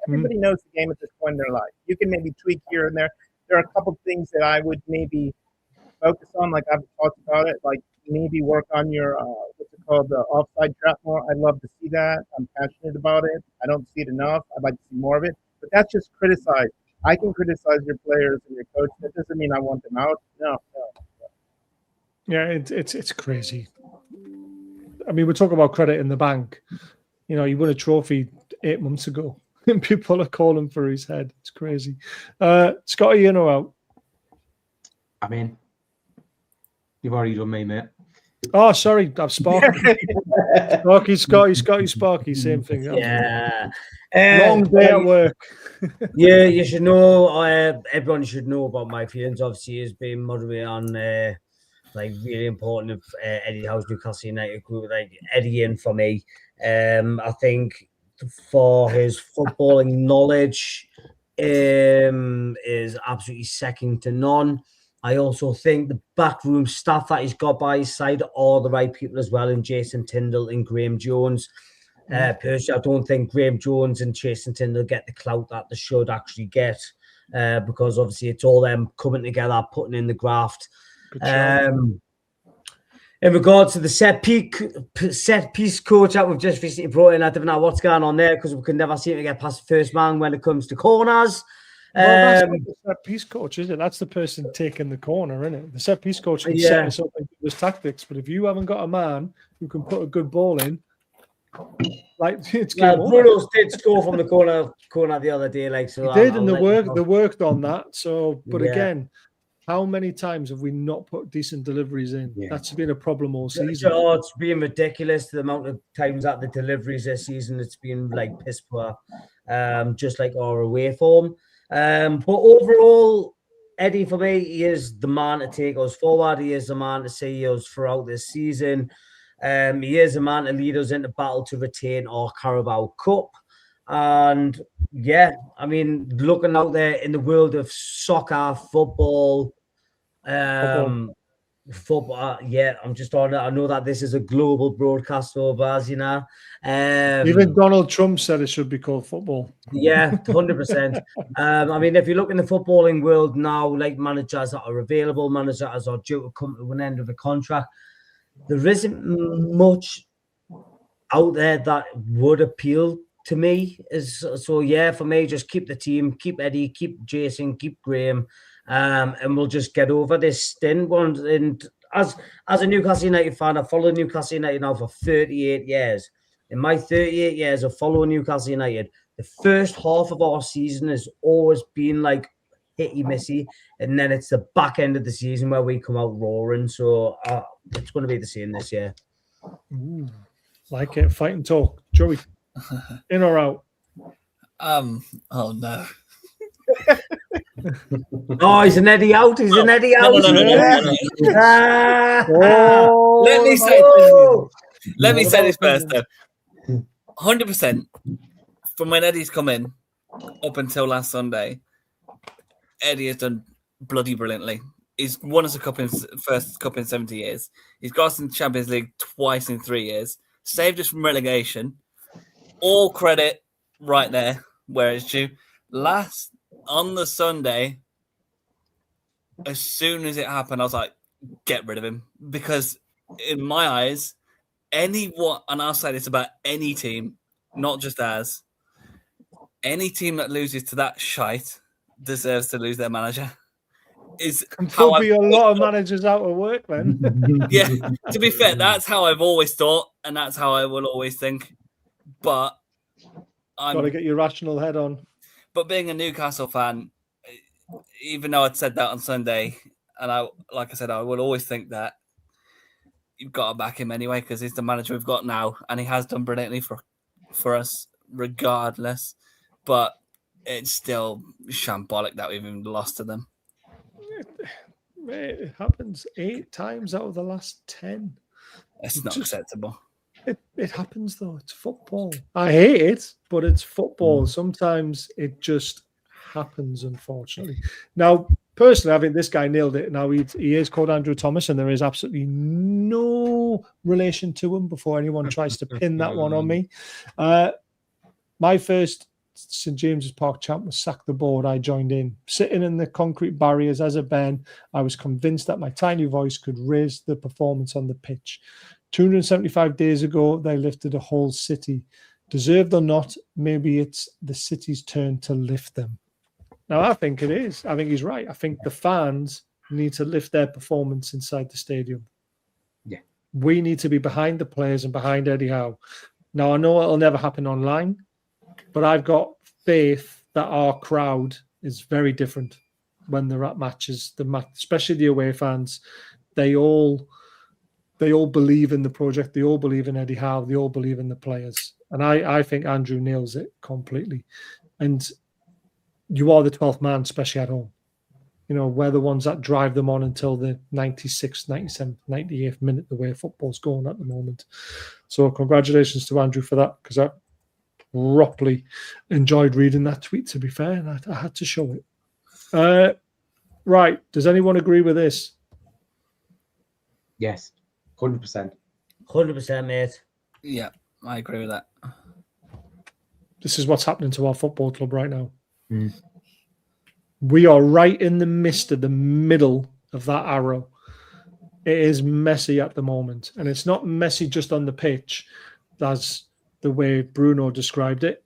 [SPEAKER 4] everybody knows the game at this point in their life. You can maybe tweak here and there. There are a couple things that I would maybe focus on, like I've talked about it, like maybe work on your what's it called, the offside trap more. I'd love to see that. I'm passionate about it. I don't see it enough. I'd like to see more of it. But that's just criticize. I can criticize your players and your coach. That doesn't mean I want them out. No.
[SPEAKER 2] Yeah, it's crazy. I mean, we're talking about credit in the bank. You know, he won a trophy 8 months ago, and people are calling for his head. It's crazy. Scotty, in or out?
[SPEAKER 3] I mean, you've already done me, mate.
[SPEAKER 2] Oh, sorry, I've Sparky. Scotty, Sparky, same thing.
[SPEAKER 6] Yeah.
[SPEAKER 2] Long day at work.
[SPEAKER 6] Yeah, you should know. Everyone should know about my feelings. Obviously, has been moderating on like really important of Eddie Howe's Newcastle United group. Like Eddie in for me. I think for his footballing knowledge is absolutely second to none. I also think the backroom staff that he's got by his side are the right people as well, in Jason Tyndall and Graham Jones. Personally, I don't think Graham Jones and Jason Tyndall get the clout that they should actually get, because obviously it's all them coming together, putting in the graft. In regards to the set piece coach that we've just recently brought in, I don't know what's going on there, because we can never seem to get past the first man when it comes to corners.
[SPEAKER 2] Well, that's not the set piece coach, is it? That's the person taking the corner, isn't it? The set piece coach can set us up and give us tactics, but if you haven't got a man who can put a good ball in, like it's game over.
[SPEAKER 6] Bruno did score from the corner the other day, like so.
[SPEAKER 2] He did, and they worked on that. So, but again, how many times have we not put decent deliveries in? Yeah. That's been a problem all season.
[SPEAKER 6] Oh, it's been ridiculous, the amount of times that the deliveries this season. It's been like piss poor, just like our away form. But overall, Eddie, for me, he is the man to take us forward. He is the man to see us throughout this season. He is the man to lead us into battle to retain our Carabao Cup. And yeah, I mean, looking out there in the world of soccer, football, yeah, I'm just on it. I know that this is a global broadcast over, as you know.
[SPEAKER 2] Even Donald Trump said it should be called football.
[SPEAKER 6] Yeah, 100%. I mean, if you look in the footballing world now, like managers that are available, managers that are due to come to an end of a contract, there isn't much out there that would appeal to me. So yeah, for me, just keep the team, keep Eddie, keep Jason, keep Graham, and we'll just get over this stint. And as a Newcastle United fan, I've followed Newcastle United now for 38 years. In my 38 years of following Newcastle United, the first half of our season has always been like hitty missy, and then it's the back end of the season where we come out roaring. So it's going to be the same this year.
[SPEAKER 2] Ooh, like it. Fight and talk. Joey, in or out?
[SPEAKER 5] Oh no.
[SPEAKER 6] Oh, he's an Eddie out. He's an Eddie out.
[SPEAKER 5] No. Let me say this first, though. 100% from when Eddie's come in up until last Sunday, Eddie has done bloody brilliantly. He's won us first cup in 70 years. He's got us in the Champions League twice in 3 years. Saved us from relegation. All credit right there where it's due. On the Sunday, as soon as it happened, I was like, get rid of him. Because in my eyes, and I'll say this about any team, not just ours, any team that loses to that shite deserves to lose their manager.
[SPEAKER 2] There'll be a lot of managers out of work then.
[SPEAKER 5] Yeah, to be fair, that's how I've always thought, and that's how I will always think. But
[SPEAKER 2] Got to get your rational head on.
[SPEAKER 5] But being a Newcastle fan, even though I'd said that on Sunday, and I would always think that you've got to back him anyway because he's the manager we've got now, and he has done brilliantly for us regardless. But it's still shambolic that we've even lost to them.
[SPEAKER 2] It happens 8 times out of the last 10.
[SPEAKER 5] It's not acceptable.
[SPEAKER 2] It happens though. It's football. I hate it, but it's football. Sometimes it just happens, unfortunately. Now, personally, I think this guy nailed it. Now, he is called Andrew Thomas, and there is absolutely no relation to him before anyone tries to pin that one on me. My first St. James's Park champ was Sack the Board. I joined in. Sitting in the concrete barriers as a Ben, I was convinced that my tiny voice could raise the performance on the pitch. 275 days ago, they lifted a whole city. Deserved or not, maybe it's the city's turn to lift them. Now, I think it is. I think he's right. I think the fans need to lift their performance inside the stadium.
[SPEAKER 3] Yeah.
[SPEAKER 2] We need to be behind the players and behind Eddie Howe. Now, I know it'll never happen online, but I've got faith that our crowd is very different when they're at matches. Especially the away fans, they all believe in the project. They all believe in Eddie Howe. They all believe in the players. And I think Andrew nails it completely. And you are the 12th man, especially at home. You know, we're the ones that drive them on until the 96th, 97th, 98th minute, the way football's going at the moment. So congratulations to Andrew for that, because I properly enjoyed reading that tweet, to be fair, and I had to show it. Right. Does anyone agree with this?
[SPEAKER 3] Yes. 100%.
[SPEAKER 6] 100%, mate.
[SPEAKER 5] Yeah, I agree with that.
[SPEAKER 2] This is what's happening to our football club right now. We are right in the midst of the middle of that arrow. It is messy at the moment. And it's not messy just on the pitch, as the way Bruno described it.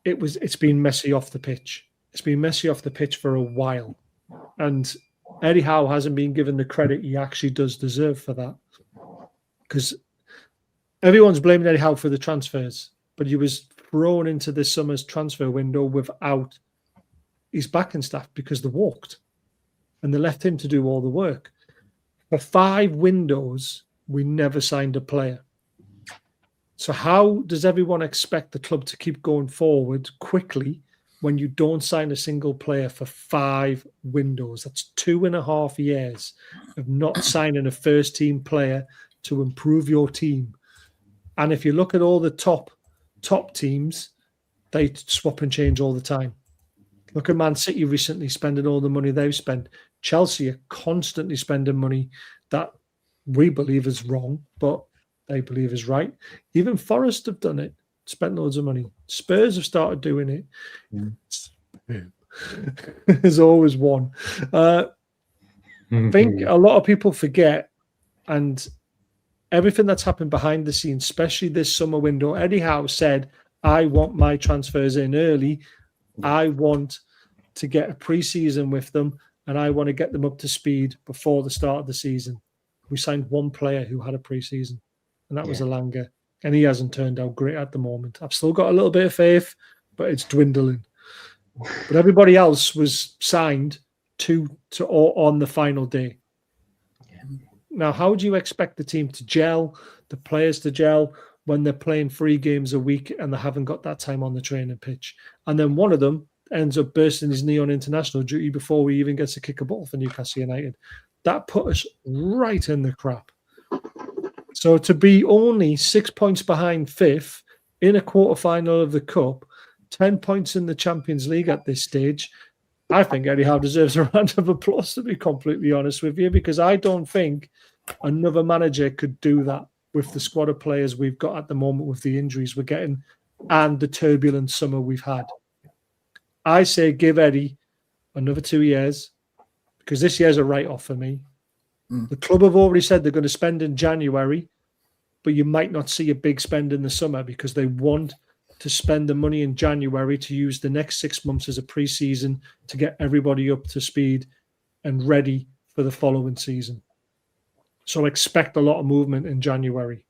[SPEAKER 2] It's been messy off the pitch. It's been messy off the pitch for a while. And Eddie Howe hasn't been given the credit he actually does deserve for that. Because everyone's blaming Eddie Howe for the transfers, but he was thrown into this summer's transfer window without his backing staff because they walked and they left him to do all the work. For 5 windows, we never signed a player. So how does everyone expect the club to keep going forward quickly when you don't sign a single player for 5 windows? That's 2.5 years of not signing a first-team player to improve your team. And if you look at all the top teams, they swap and change all the time. Look at Man City recently spending all the money they've spent. Chelsea are constantly spending money that we believe is wrong, but they believe is right. Even Forest have done it, spent loads of money. Spurs have started doing it. There's always one. I think a lot of people forget, and everything that's happened behind the scenes, especially this summer window, Eddie Howe said, I want my transfers in early. I want to get a pre-season with them, and I want to get them up to speed before the start of the season. We signed 1 player who had a pre-season, and that was Alanga. And he hasn't turned out great at the moment. I've still got a little bit of faith, but it's dwindling. But everybody else was signed on the final day. Now, how do you expect the team to gel, the players to gel, when they're playing 3 games a week and they haven't got that time on the training pitch? And then one of them ends up bursting his knee on international duty before he even gets to kick a ball for Newcastle United. That put us right in the crap. So to be only 6 points behind 5th in a quarter-final of the Cup, 10 points in the Champions League at this stage, I think Eddie Howe deserves a round of applause, to be completely honest with you, because I don't think another manager could do that with the squad of players we've got at the moment, with the injuries we're getting and the turbulent summer we've had. I say give Eddie another 2 years, because this year's a write-off for me. The club have already said they're going to spend in January, but you might not see a big spend in the summer because they want to spend the money in January to use the next 6 months as a pre-season to get everybody up to speed and ready for the following season. So expect a lot of movement in January.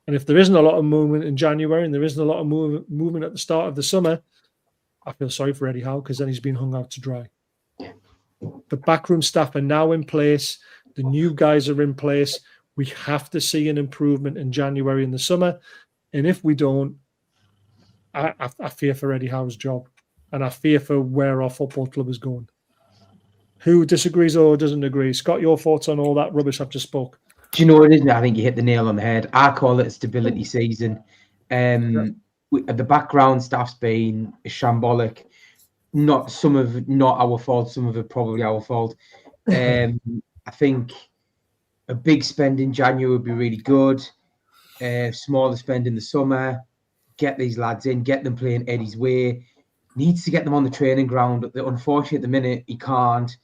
[SPEAKER 2] And if there isn't a lot of movement in January and there isn't a lot of movement at the start of the summer, I feel sorry for Eddie Howe, because then he's been hung out to dry. The backroom staff are now in place. The new guys are in place. We have to see an improvement in January and the summer. And if we don't, I fear for Eddie Howe's job. And I fear for where our football club is going. Who disagrees or doesn't agree? Scott, your thoughts on all that rubbish I've just spoke?
[SPEAKER 3] Do you know what it is? I think you hit the nail on the head. I call it a stability season. The background staff's been shambolic. Not our fault. Some of it probably our fault. I think a big spend in January would be really good. Smaller spend in the summer. Get these lads in. Get them playing Eddie's way. Needs to get them on the training ground. Unfortunately, at the minute, he can't.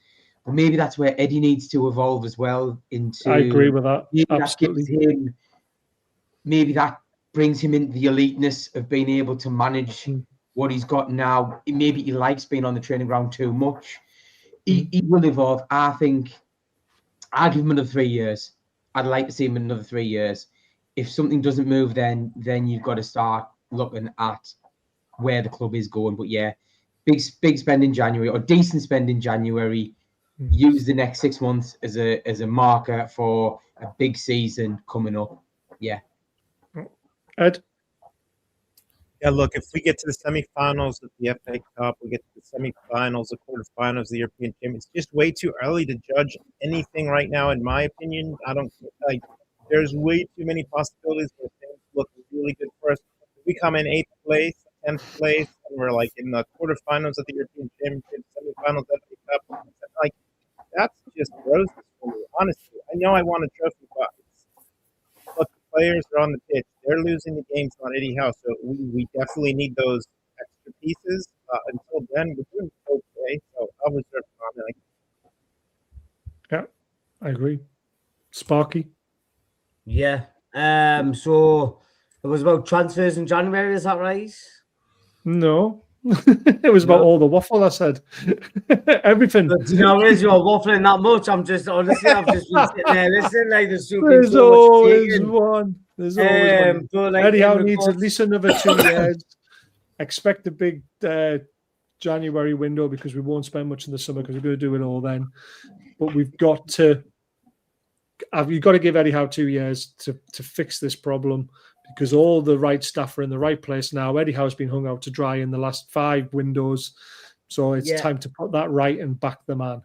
[SPEAKER 3] But maybe that's where Eddie needs to evolve as well.
[SPEAKER 2] I agree with that. Absolutely.
[SPEAKER 3] Maybe that brings him into the eliteness of being able to manage what he's got now. Maybe he likes being on the training ground too much. He will evolve. I think I'll give him another 3 years. I'd like to see him in another 3 years. If something doesn't move, then you've got to start looking at where the club is going. But yeah, big spend in January, or decent spend in January. Use the next 6 months as a marker for a big season coming up. Yeah.
[SPEAKER 2] Ed?
[SPEAKER 4] Yeah, look, if we get to the semifinals of the FA Cup, we get to the semifinals, the quarterfinals of the European Champions, it's just way too early to judge anything right now, in my opinion. I don't like. There's way too many possibilities where things look really good for us. If we come in 8th place, 10th place, and we're like in the quarterfinals of the European Championship, semifinals of the FA Cup, like that's just roses for me. Honestly, I know I want a trophy, but look, the players are on the pitch. They're losing the games on Eddie Howe, so we definitely need those extra pieces. Until then, we're doing okay. So I'll reserve comment.
[SPEAKER 2] Yeah, I agree. Sparky?
[SPEAKER 6] Yeah. So it was about transfers in January, is that right?
[SPEAKER 2] No. It was about all the waffle I said. Everything.
[SPEAKER 6] But you know, you're waffling that much. I've just been sitting there listening like there's
[SPEAKER 2] There's always one. There's always one.
[SPEAKER 6] But like,
[SPEAKER 2] Eddie Howe needs at least another 2 years. Expect a big January window because we won't spend much in the summer because we're going to do it all then. But you've got to give Eddie Howe 2 years to fix this problem because all the right staff are in the right place now. Eddie Howe's been hung out to dry in the last 5 windows. So it's time to put that right and back the man.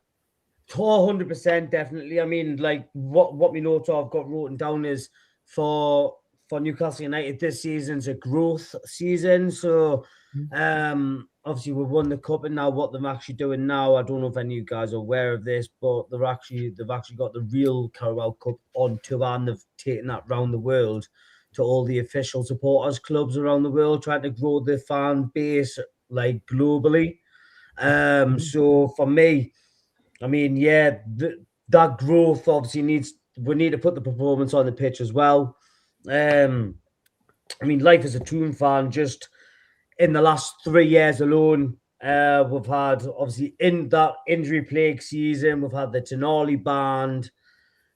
[SPEAKER 6] 100%, definitely. I mean, like what we notes I've got written down is for Newcastle United this season's a growth season. So obviously we've won the cup, and now what they're actually doing now, I don't know if any of you guys are aware of this, but they've actually got the real Carabao Cup on tour, and they've taken that around the world to all the official supporters clubs around the world, trying to grow the fan base like globally. So for me, I mean, yeah, that growth obviously we need to put the performance on the pitch as well. I mean, life as a Toon fan, just in the last 3 years alone, we've had obviously in that injury plague season, we've had the Tonali band,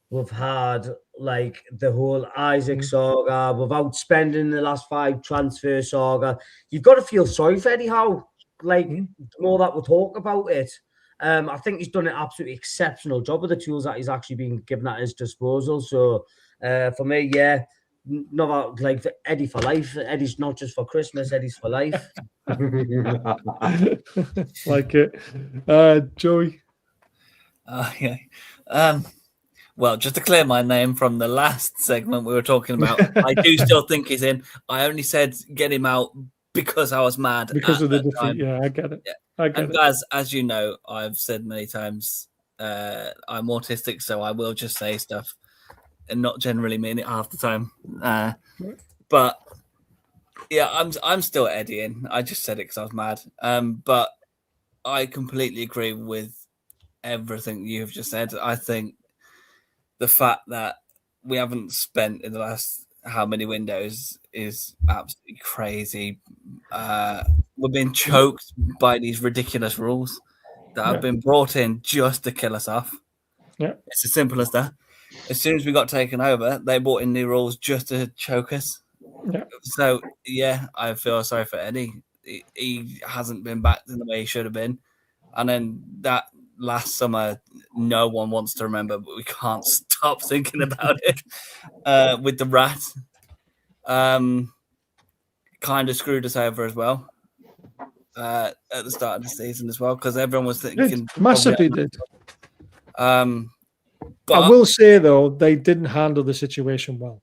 [SPEAKER 6] we've had like the whole Isaac saga, we've outspending the last 5 transfer saga. You've got to feel sorry for Eddie Howe. Like the more that we talk about it, I think he's done an absolutely exceptional job with the tools that he's actually been given at his disposal. So for me, yeah, not like Eddie for life. Eddie's not just for Christmas, Eddie's for life.
[SPEAKER 2] Like it. Joey?
[SPEAKER 5] Yeah. Well, just to clear my name from the last segment we were talking about, I do still think he's in. I only said get him out because I was mad.
[SPEAKER 2] Because of the defeat. Yeah, I get it.
[SPEAKER 5] Yeah. Guys, as you know, I've said many times, I'm autistic, so I will just say stuff and not generally mean it half the time. But yeah, I'm still Eddie in. I just said it because I was mad. But I completely agree with everything you've just said. I think the fact that we haven't spent in the last how many windows is absolutely crazy. We've been choked by these ridiculous rules that have been brought in just to kill us off.
[SPEAKER 2] Yeah,
[SPEAKER 5] it's as simple as that. As soon as we got taken over, they brought in new rules just to choke us.
[SPEAKER 2] Yeah.
[SPEAKER 5] So yeah, I feel sorry for Eddie. He hasn't been back in the way he should have been, and then that last summer, no one wants to remember, but we can't stop thinking about it. With the rat, kind of screwed us over as well at the start of the season as well, because everyone was thinking
[SPEAKER 2] massively did.
[SPEAKER 5] But
[SPEAKER 2] I will say though, they didn't handle the situation well.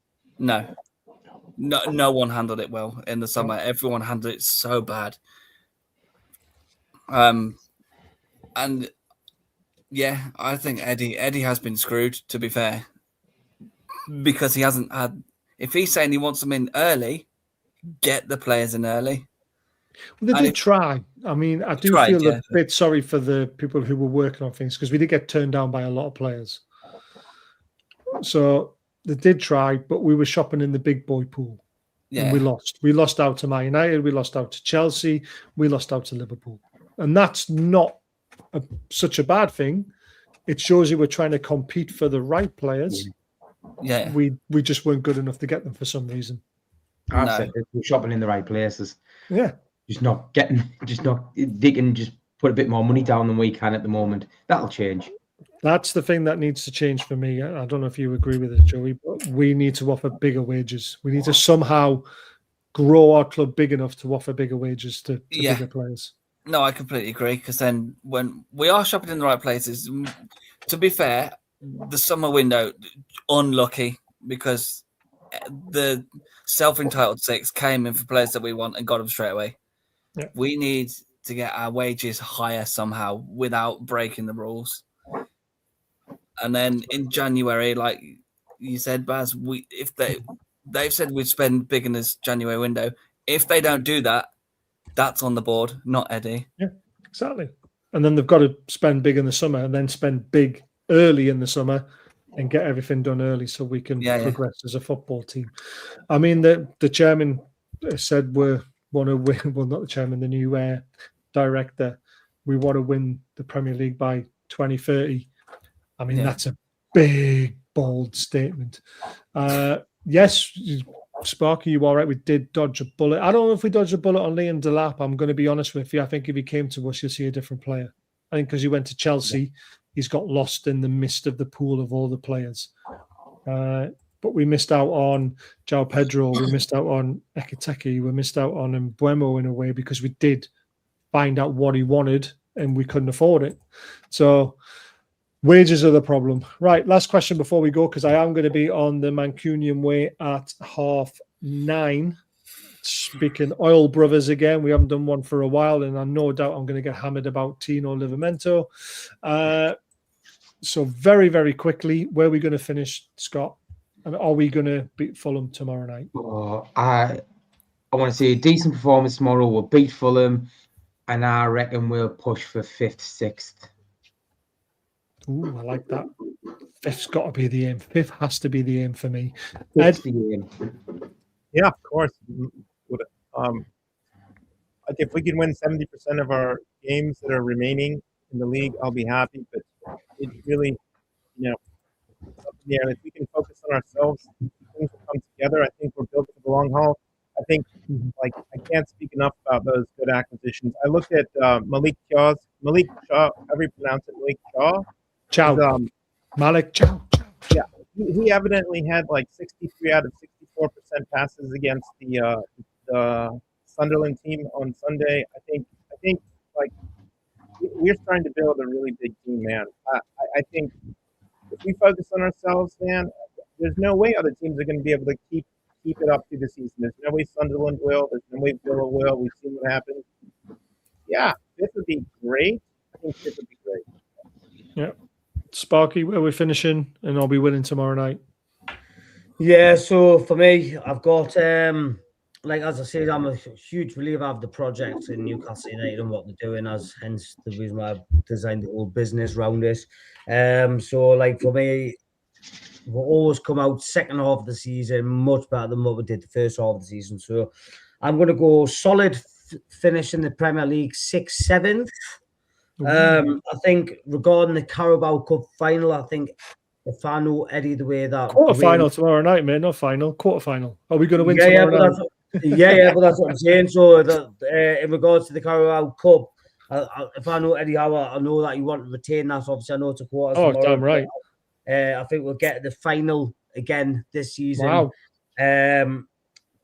[SPEAKER 5] no one handled it well in the summer. Everyone handled it so bad. And yeah, I think Eddie has been screwed, to be fair, because he hasn't had. If he's saying he wants them in early, get the players in early.
[SPEAKER 2] Well, they
[SPEAKER 5] And
[SPEAKER 2] did try. I mean, I do
[SPEAKER 5] tried,
[SPEAKER 2] feel
[SPEAKER 5] yeah.
[SPEAKER 2] a bit sorry for the people who were working on things because we did get turned down by a lot of players. So they did try, but we were shopping in the big boy pool. And we lost. We lost out to Man United. We lost out to Chelsea. We lost out to Liverpool. And that's not such a bad thing. It shows you we're trying to compete for the right players.
[SPEAKER 5] Yeah.
[SPEAKER 2] We just weren't good enough to get them for some reason.
[SPEAKER 3] I've said that we're shopping in the right places.
[SPEAKER 2] Yeah.
[SPEAKER 3] They can just put a bit more money down than we can at the moment. That'll change.
[SPEAKER 2] That's the thing that needs to change for me. I don't know if you agree with it, Joey, but we need to offer bigger wages. We need to somehow grow our club big enough to offer bigger wages to bigger players.
[SPEAKER 5] No, I completely agree. Because then when we are shopping in the right places, to be fair, the summer window, unlucky because the self-entitled six came in for players that we want and got them straight away.
[SPEAKER 2] Yeah.
[SPEAKER 5] We need to get our wages higher somehow without breaking the rules. And then in January, like you said, Baz, if they've said we'd spend big in this January window. If they don't do that, that's on the board, not Eddie.
[SPEAKER 2] Yeah, exactly. And then they've got to spend big in the summer and then spend big early in the summer and get everything done early so we can progress as a football team. I mean, the chairman said we want to win. Well, not the chairman, the new director. We want to win the Premier League by 2030. I mean, that's a big, bold statement. Yes, Sparky, you are right. We did dodge a bullet. I don't know if we dodged a bullet on Liam Delap. I'm going to be honest with you. I think if he came to us, you'll see a different player. I think because he went to Chelsea, he's got lost in the mist of the pool of all the players. But we missed out on João Pedro. We missed out on Ekiteke. We missed out on Mbuemo in a way because we did find out what he wanted and we couldn't afford it. So wages are the problem. Right, last question before we go, because I am going to be on the Mancunian way at 9:30. Speaking Oil Brothers again, we haven't done one for a while, and I no doubt I'm going to get hammered about Tino Livramento. So very, very quickly, where are we going to finish, Scott? And are we going to beat Fulham tomorrow night?
[SPEAKER 3] I want to see a decent performance tomorrow. We'll beat Fulham, and I reckon we'll push for 5th, 6th.
[SPEAKER 2] Ooh, I like that. 5th's got to be the aim. 5th has to be the aim for me.
[SPEAKER 3] Ed? The aim.
[SPEAKER 4] Yeah, of course. If we can win 70% of our games that are remaining in the league, I'll be happy. But it's really, up in the air. If we can focus on ourselves, things will come together. I think we're built for the long haul. I think, I can't speak enough about those good acquisitions. I looked at Malik Shaw, however you pronounce it, Malik Shaw.
[SPEAKER 2] Chow. Malik Chow.
[SPEAKER 4] Yeah, he evidently had 63 out of 64% passes against the Sunderland team on Sunday. I think we're trying to build a really big team, man. I think if we focus on ourselves, man, there's no way other teams are going to be able to keep it up through the season. There's no way Sunderland will. There's no way Villa will. We've seen what happened. Yeah, this would be great. I think this would be great.
[SPEAKER 2] Yeah. Sparky, where we're finishing, and I'll be winning tomorrow night.
[SPEAKER 6] Yeah, so for me, I've got as I said, I'm a huge believer of the project in Newcastle United and what they're doing, hence the reason why I've designed the whole business around this. So for me, we'll always come out second half of the season much better than what we did the first half of the season. So I'm going to go solid finish in the Premier League 6th, 7th. I think regarding the Carabao Cup final, I think if I know Eddie the way that
[SPEAKER 2] quarter-final tomorrow night, mate, not final, quarter-final. Are we going to win tomorrow night?
[SPEAKER 6] But that's what I'm saying. So in regards to the Carabao Cup, if I know Eddie Howe, I know that you want to retain that. Obviously, I know it's a quarter.
[SPEAKER 2] Oh, damn right.
[SPEAKER 6] I think we'll get the final again this season.
[SPEAKER 2] Wow.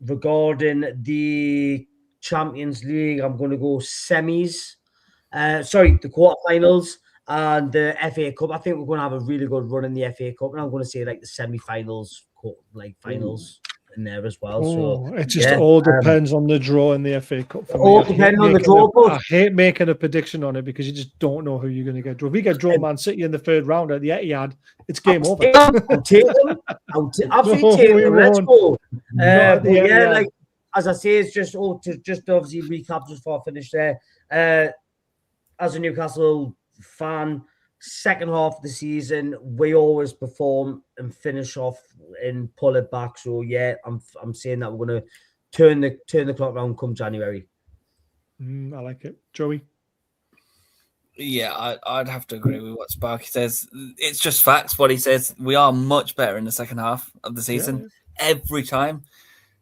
[SPEAKER 6] Regarding the Champions League, I'm going to go semis. The quarterfinals. And the FA Cup, I think we're going to have a really good run in the FA Cup, and I'm going to say like the semi-finals, like finals in there as well.
[SPEAKER 2] Oh,
[SPEAKER 6] So
[SPEAKER 2] it just all depends on the draw in the FA Cup. For me,
[SPEAKER 6] depending on the draw.
[SPEAKER 2] I hate making a prediction on it because you just don't know who you're going to get drawn. If we get drawn Man City in the third round at the Etihad, it's game over.
[SPEAKER 6] I'll take them. Absolutely take them. Let's go. Yeah, like as I say, it's just just obviously recap just before I finish there. As a Newcastle fan, second half of the season, we always perform and finish off and pull it back. So yeah, I'm saying that we're going to turn the clock around come January.
[SPEAKER 2] I like it, Joey.
[SPEAKER 5] Yeah, I'd have to agree with what Sparky says. It's just facts. What he says, we are much better in the second half of the season every time.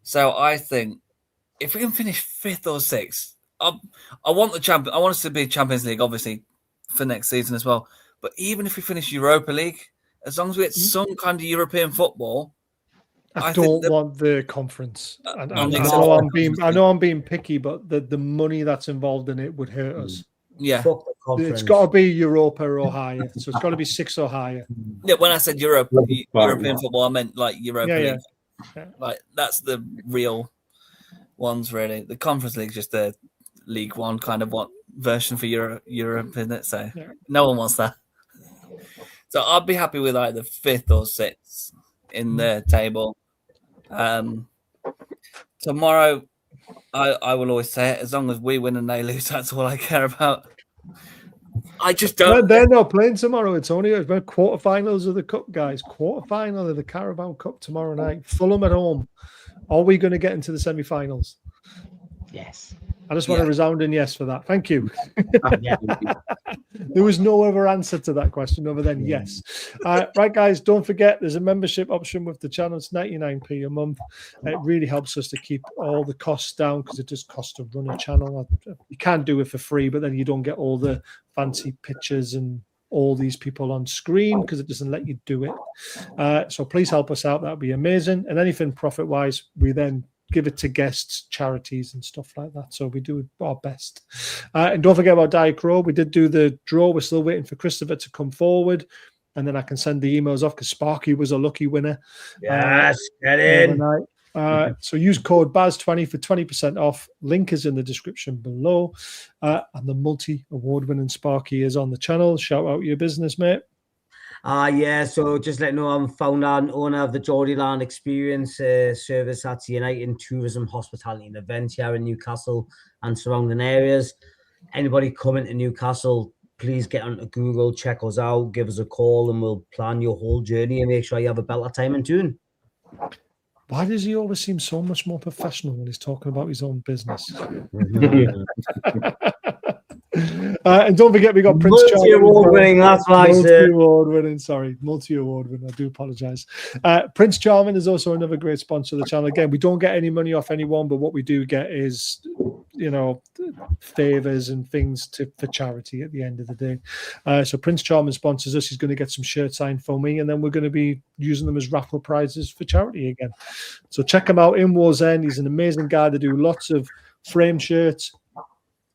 [SPEAKER 5] So I think if we can finish fifth or sixth, I want the champion. I want us to be Champions League, obviously, for next season as well. But even if we finish Europa League, as long as we get some kind of European football,
[SPEAKER 2] I don't want the conference. I know I'm being picky, but the money that's involved in it would hurt us.
[SPEAKER 5] Yeah,
[SPEAKER 2] it's got to be Europa or higher. So it's got to be 6 or higher.
[SPEAKER 5] Yeah, when I said European football, I meant like Europa League.
[SPEAKER 2] Yeah.
[SPEAKER 5] Like that's the real ones, really. The Conference League is just a League One kind of version for Europe, isn't it? So no one wants that. So I'd be happy with either 5th or 6th in the table. Tomorrow, I will always say it, as long as we win and they lose, that's all I care about. I just don't.
[SPEAKER 2] They're not playing tomorrow. It's only about quarterfinals of the Cup, guys. Quarterfinal of the Carabao Cup tomorrow night. Fulham at home. Are we going to get into the semi-finals?
[SPEAKER 3] Yes.
[SPEAKER 2] I just want a resounding yes for that. Thank you. There was no other answer to that question other than yes. Right, guys, don't forget there's a membership option with the channel. It's 99p a month. It really helps us to keep all the costs down because it just costs to run a channel. You can do it for free, but then you don't get all the fancy pictures and all these people on screen because it doesn't let you do it. So please help us out. That'd be amazing. And anything profit-wise, we then give it to guests, charities, and stuff like that. So we do our best. And don't forget about Diet Crow. We did do the draw. We're still waiting for Christopher to come forward. And then I can send the emails off because Sparky was a lucky winner.
[SPEAKER 6] Yes, get in.
[SPEAKER 2] So use code BAZ20 for 20% off. Link is in the description below. And the multi-award winning Sparky is on the channel. Shout out your business, mate.
[SPEAKER 6] So just let you know I'm founder and owner of the Geordieland Experience service that's uniting tourism, hospitality and events here in Newcastle and surrounding areas. Anybody coming to Newcastle, please get onto Google, check us out, give us a call and we'll plan your whole journey and make sure you have a better time in tune.
[SPEAKER 2] Why does he always seem so much more professional when he's talking about his own business? And don't forget, we got Prince Charming.
[SPEAKER 6] Multi-award winning, that's why I said.
[SPEAKER 2] Multi-award winning. I do apologize. Prince Charming is also another great sponsor of the channel. Again, we don't get any money off anyone, but what we do get is, favors and things for charity at the end of the day. So Prince Charming sponsors us. He's going to get some shirts signed for me, and then we're going to be using them as raffle prizes for charity again. So check him out in Wallsend. He's an amazing guy. They do lots of frame shirts.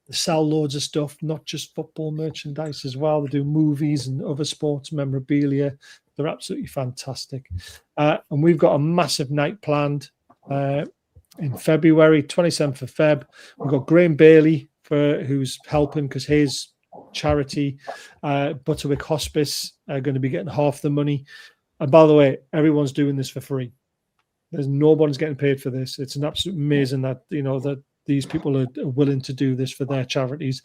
[SPEAKER 2] They sell loads of stuff, not just football merchandise as well. They do movies and other sports memorabilia. They're absolutely fantastic. And we've got a massive night planned in February, 27th of Feb. We've got Graham Bailey who's helping because his charity, Butterwick Hospice, are going to be getting half the money. And by the way, everyone's doing this for free. Nobody's getting paid for this. It's an absolute amazing that these people are willing to do this for their charities.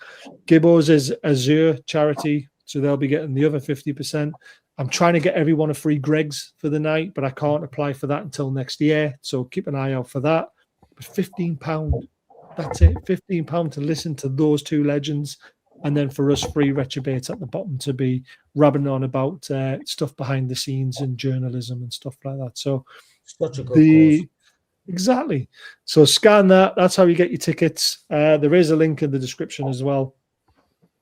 [SPEAKER 2] Gibbo's is Azure charity, so they'll be getting the other 50%. I'm trying to get everyone a free Greg's for the night, but I can't apply for that until next year. So keep an eye out for that. But £15, that's it. £15 to listen to those two legends. And then for us, free retrobates at the bottom to be rabbiting on about stuff behind the scenes and journalism and stuff like that. So
[SPEAKER 6] such a good cause.
[SPEAKER 2] Exactly. So scan that. That's how you get your tickets. There is a link in the description as well.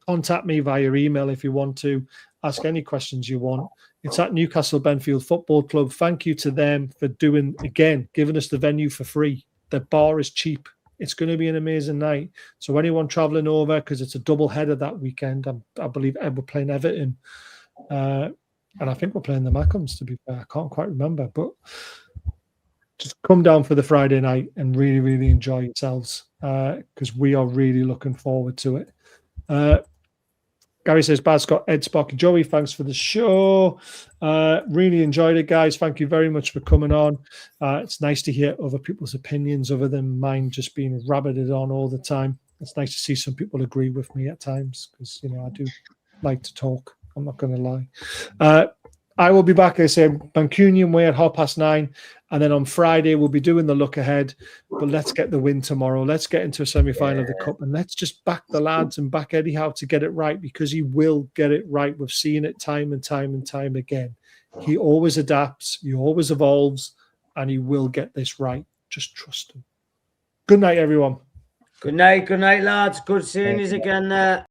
[SPEAKER 2] Contact me via email if you want to. Ask any questions you want. It's at Newcastle Benfield Football Club. Thank you to them for giving us the venue for free. The bar is cheap. It's going to be an amazing night. So anyone traveling over, because it's a double header that weekend, I believe we're playing Everton. And I think we're playing the Mackhams, to be fair. I can't quite remember. But just come down for the Friday night and really, really enjoy yourselves, because we are really looking forward to it. Gary says, Bad Scott, Ed, Sparky, Joey, thanks for the show. Really enjoyed it, guys. Thank you very much for coming on. It's nice to hear other people's opinions other than mine just being rabbited on all the time. It's nice to see some people agree with me at times because, I do like to talk. I'm not going to lie. I will be back, I say, Mancunian way at 9:30. And then on Friday, we'll be doing the look ahead. But let's get the win tomorrow. Let's get into a semi-final of the Cup. And let's just back the lads and back Eddie Howe to get it right, because he will get it right. We've seen it time and time and time again. He always adapts. He always evolves. And he will get this right. Just trust him. Good night, everyone.
[SPEAKER 6] Good night, lads. Good seeing you again there.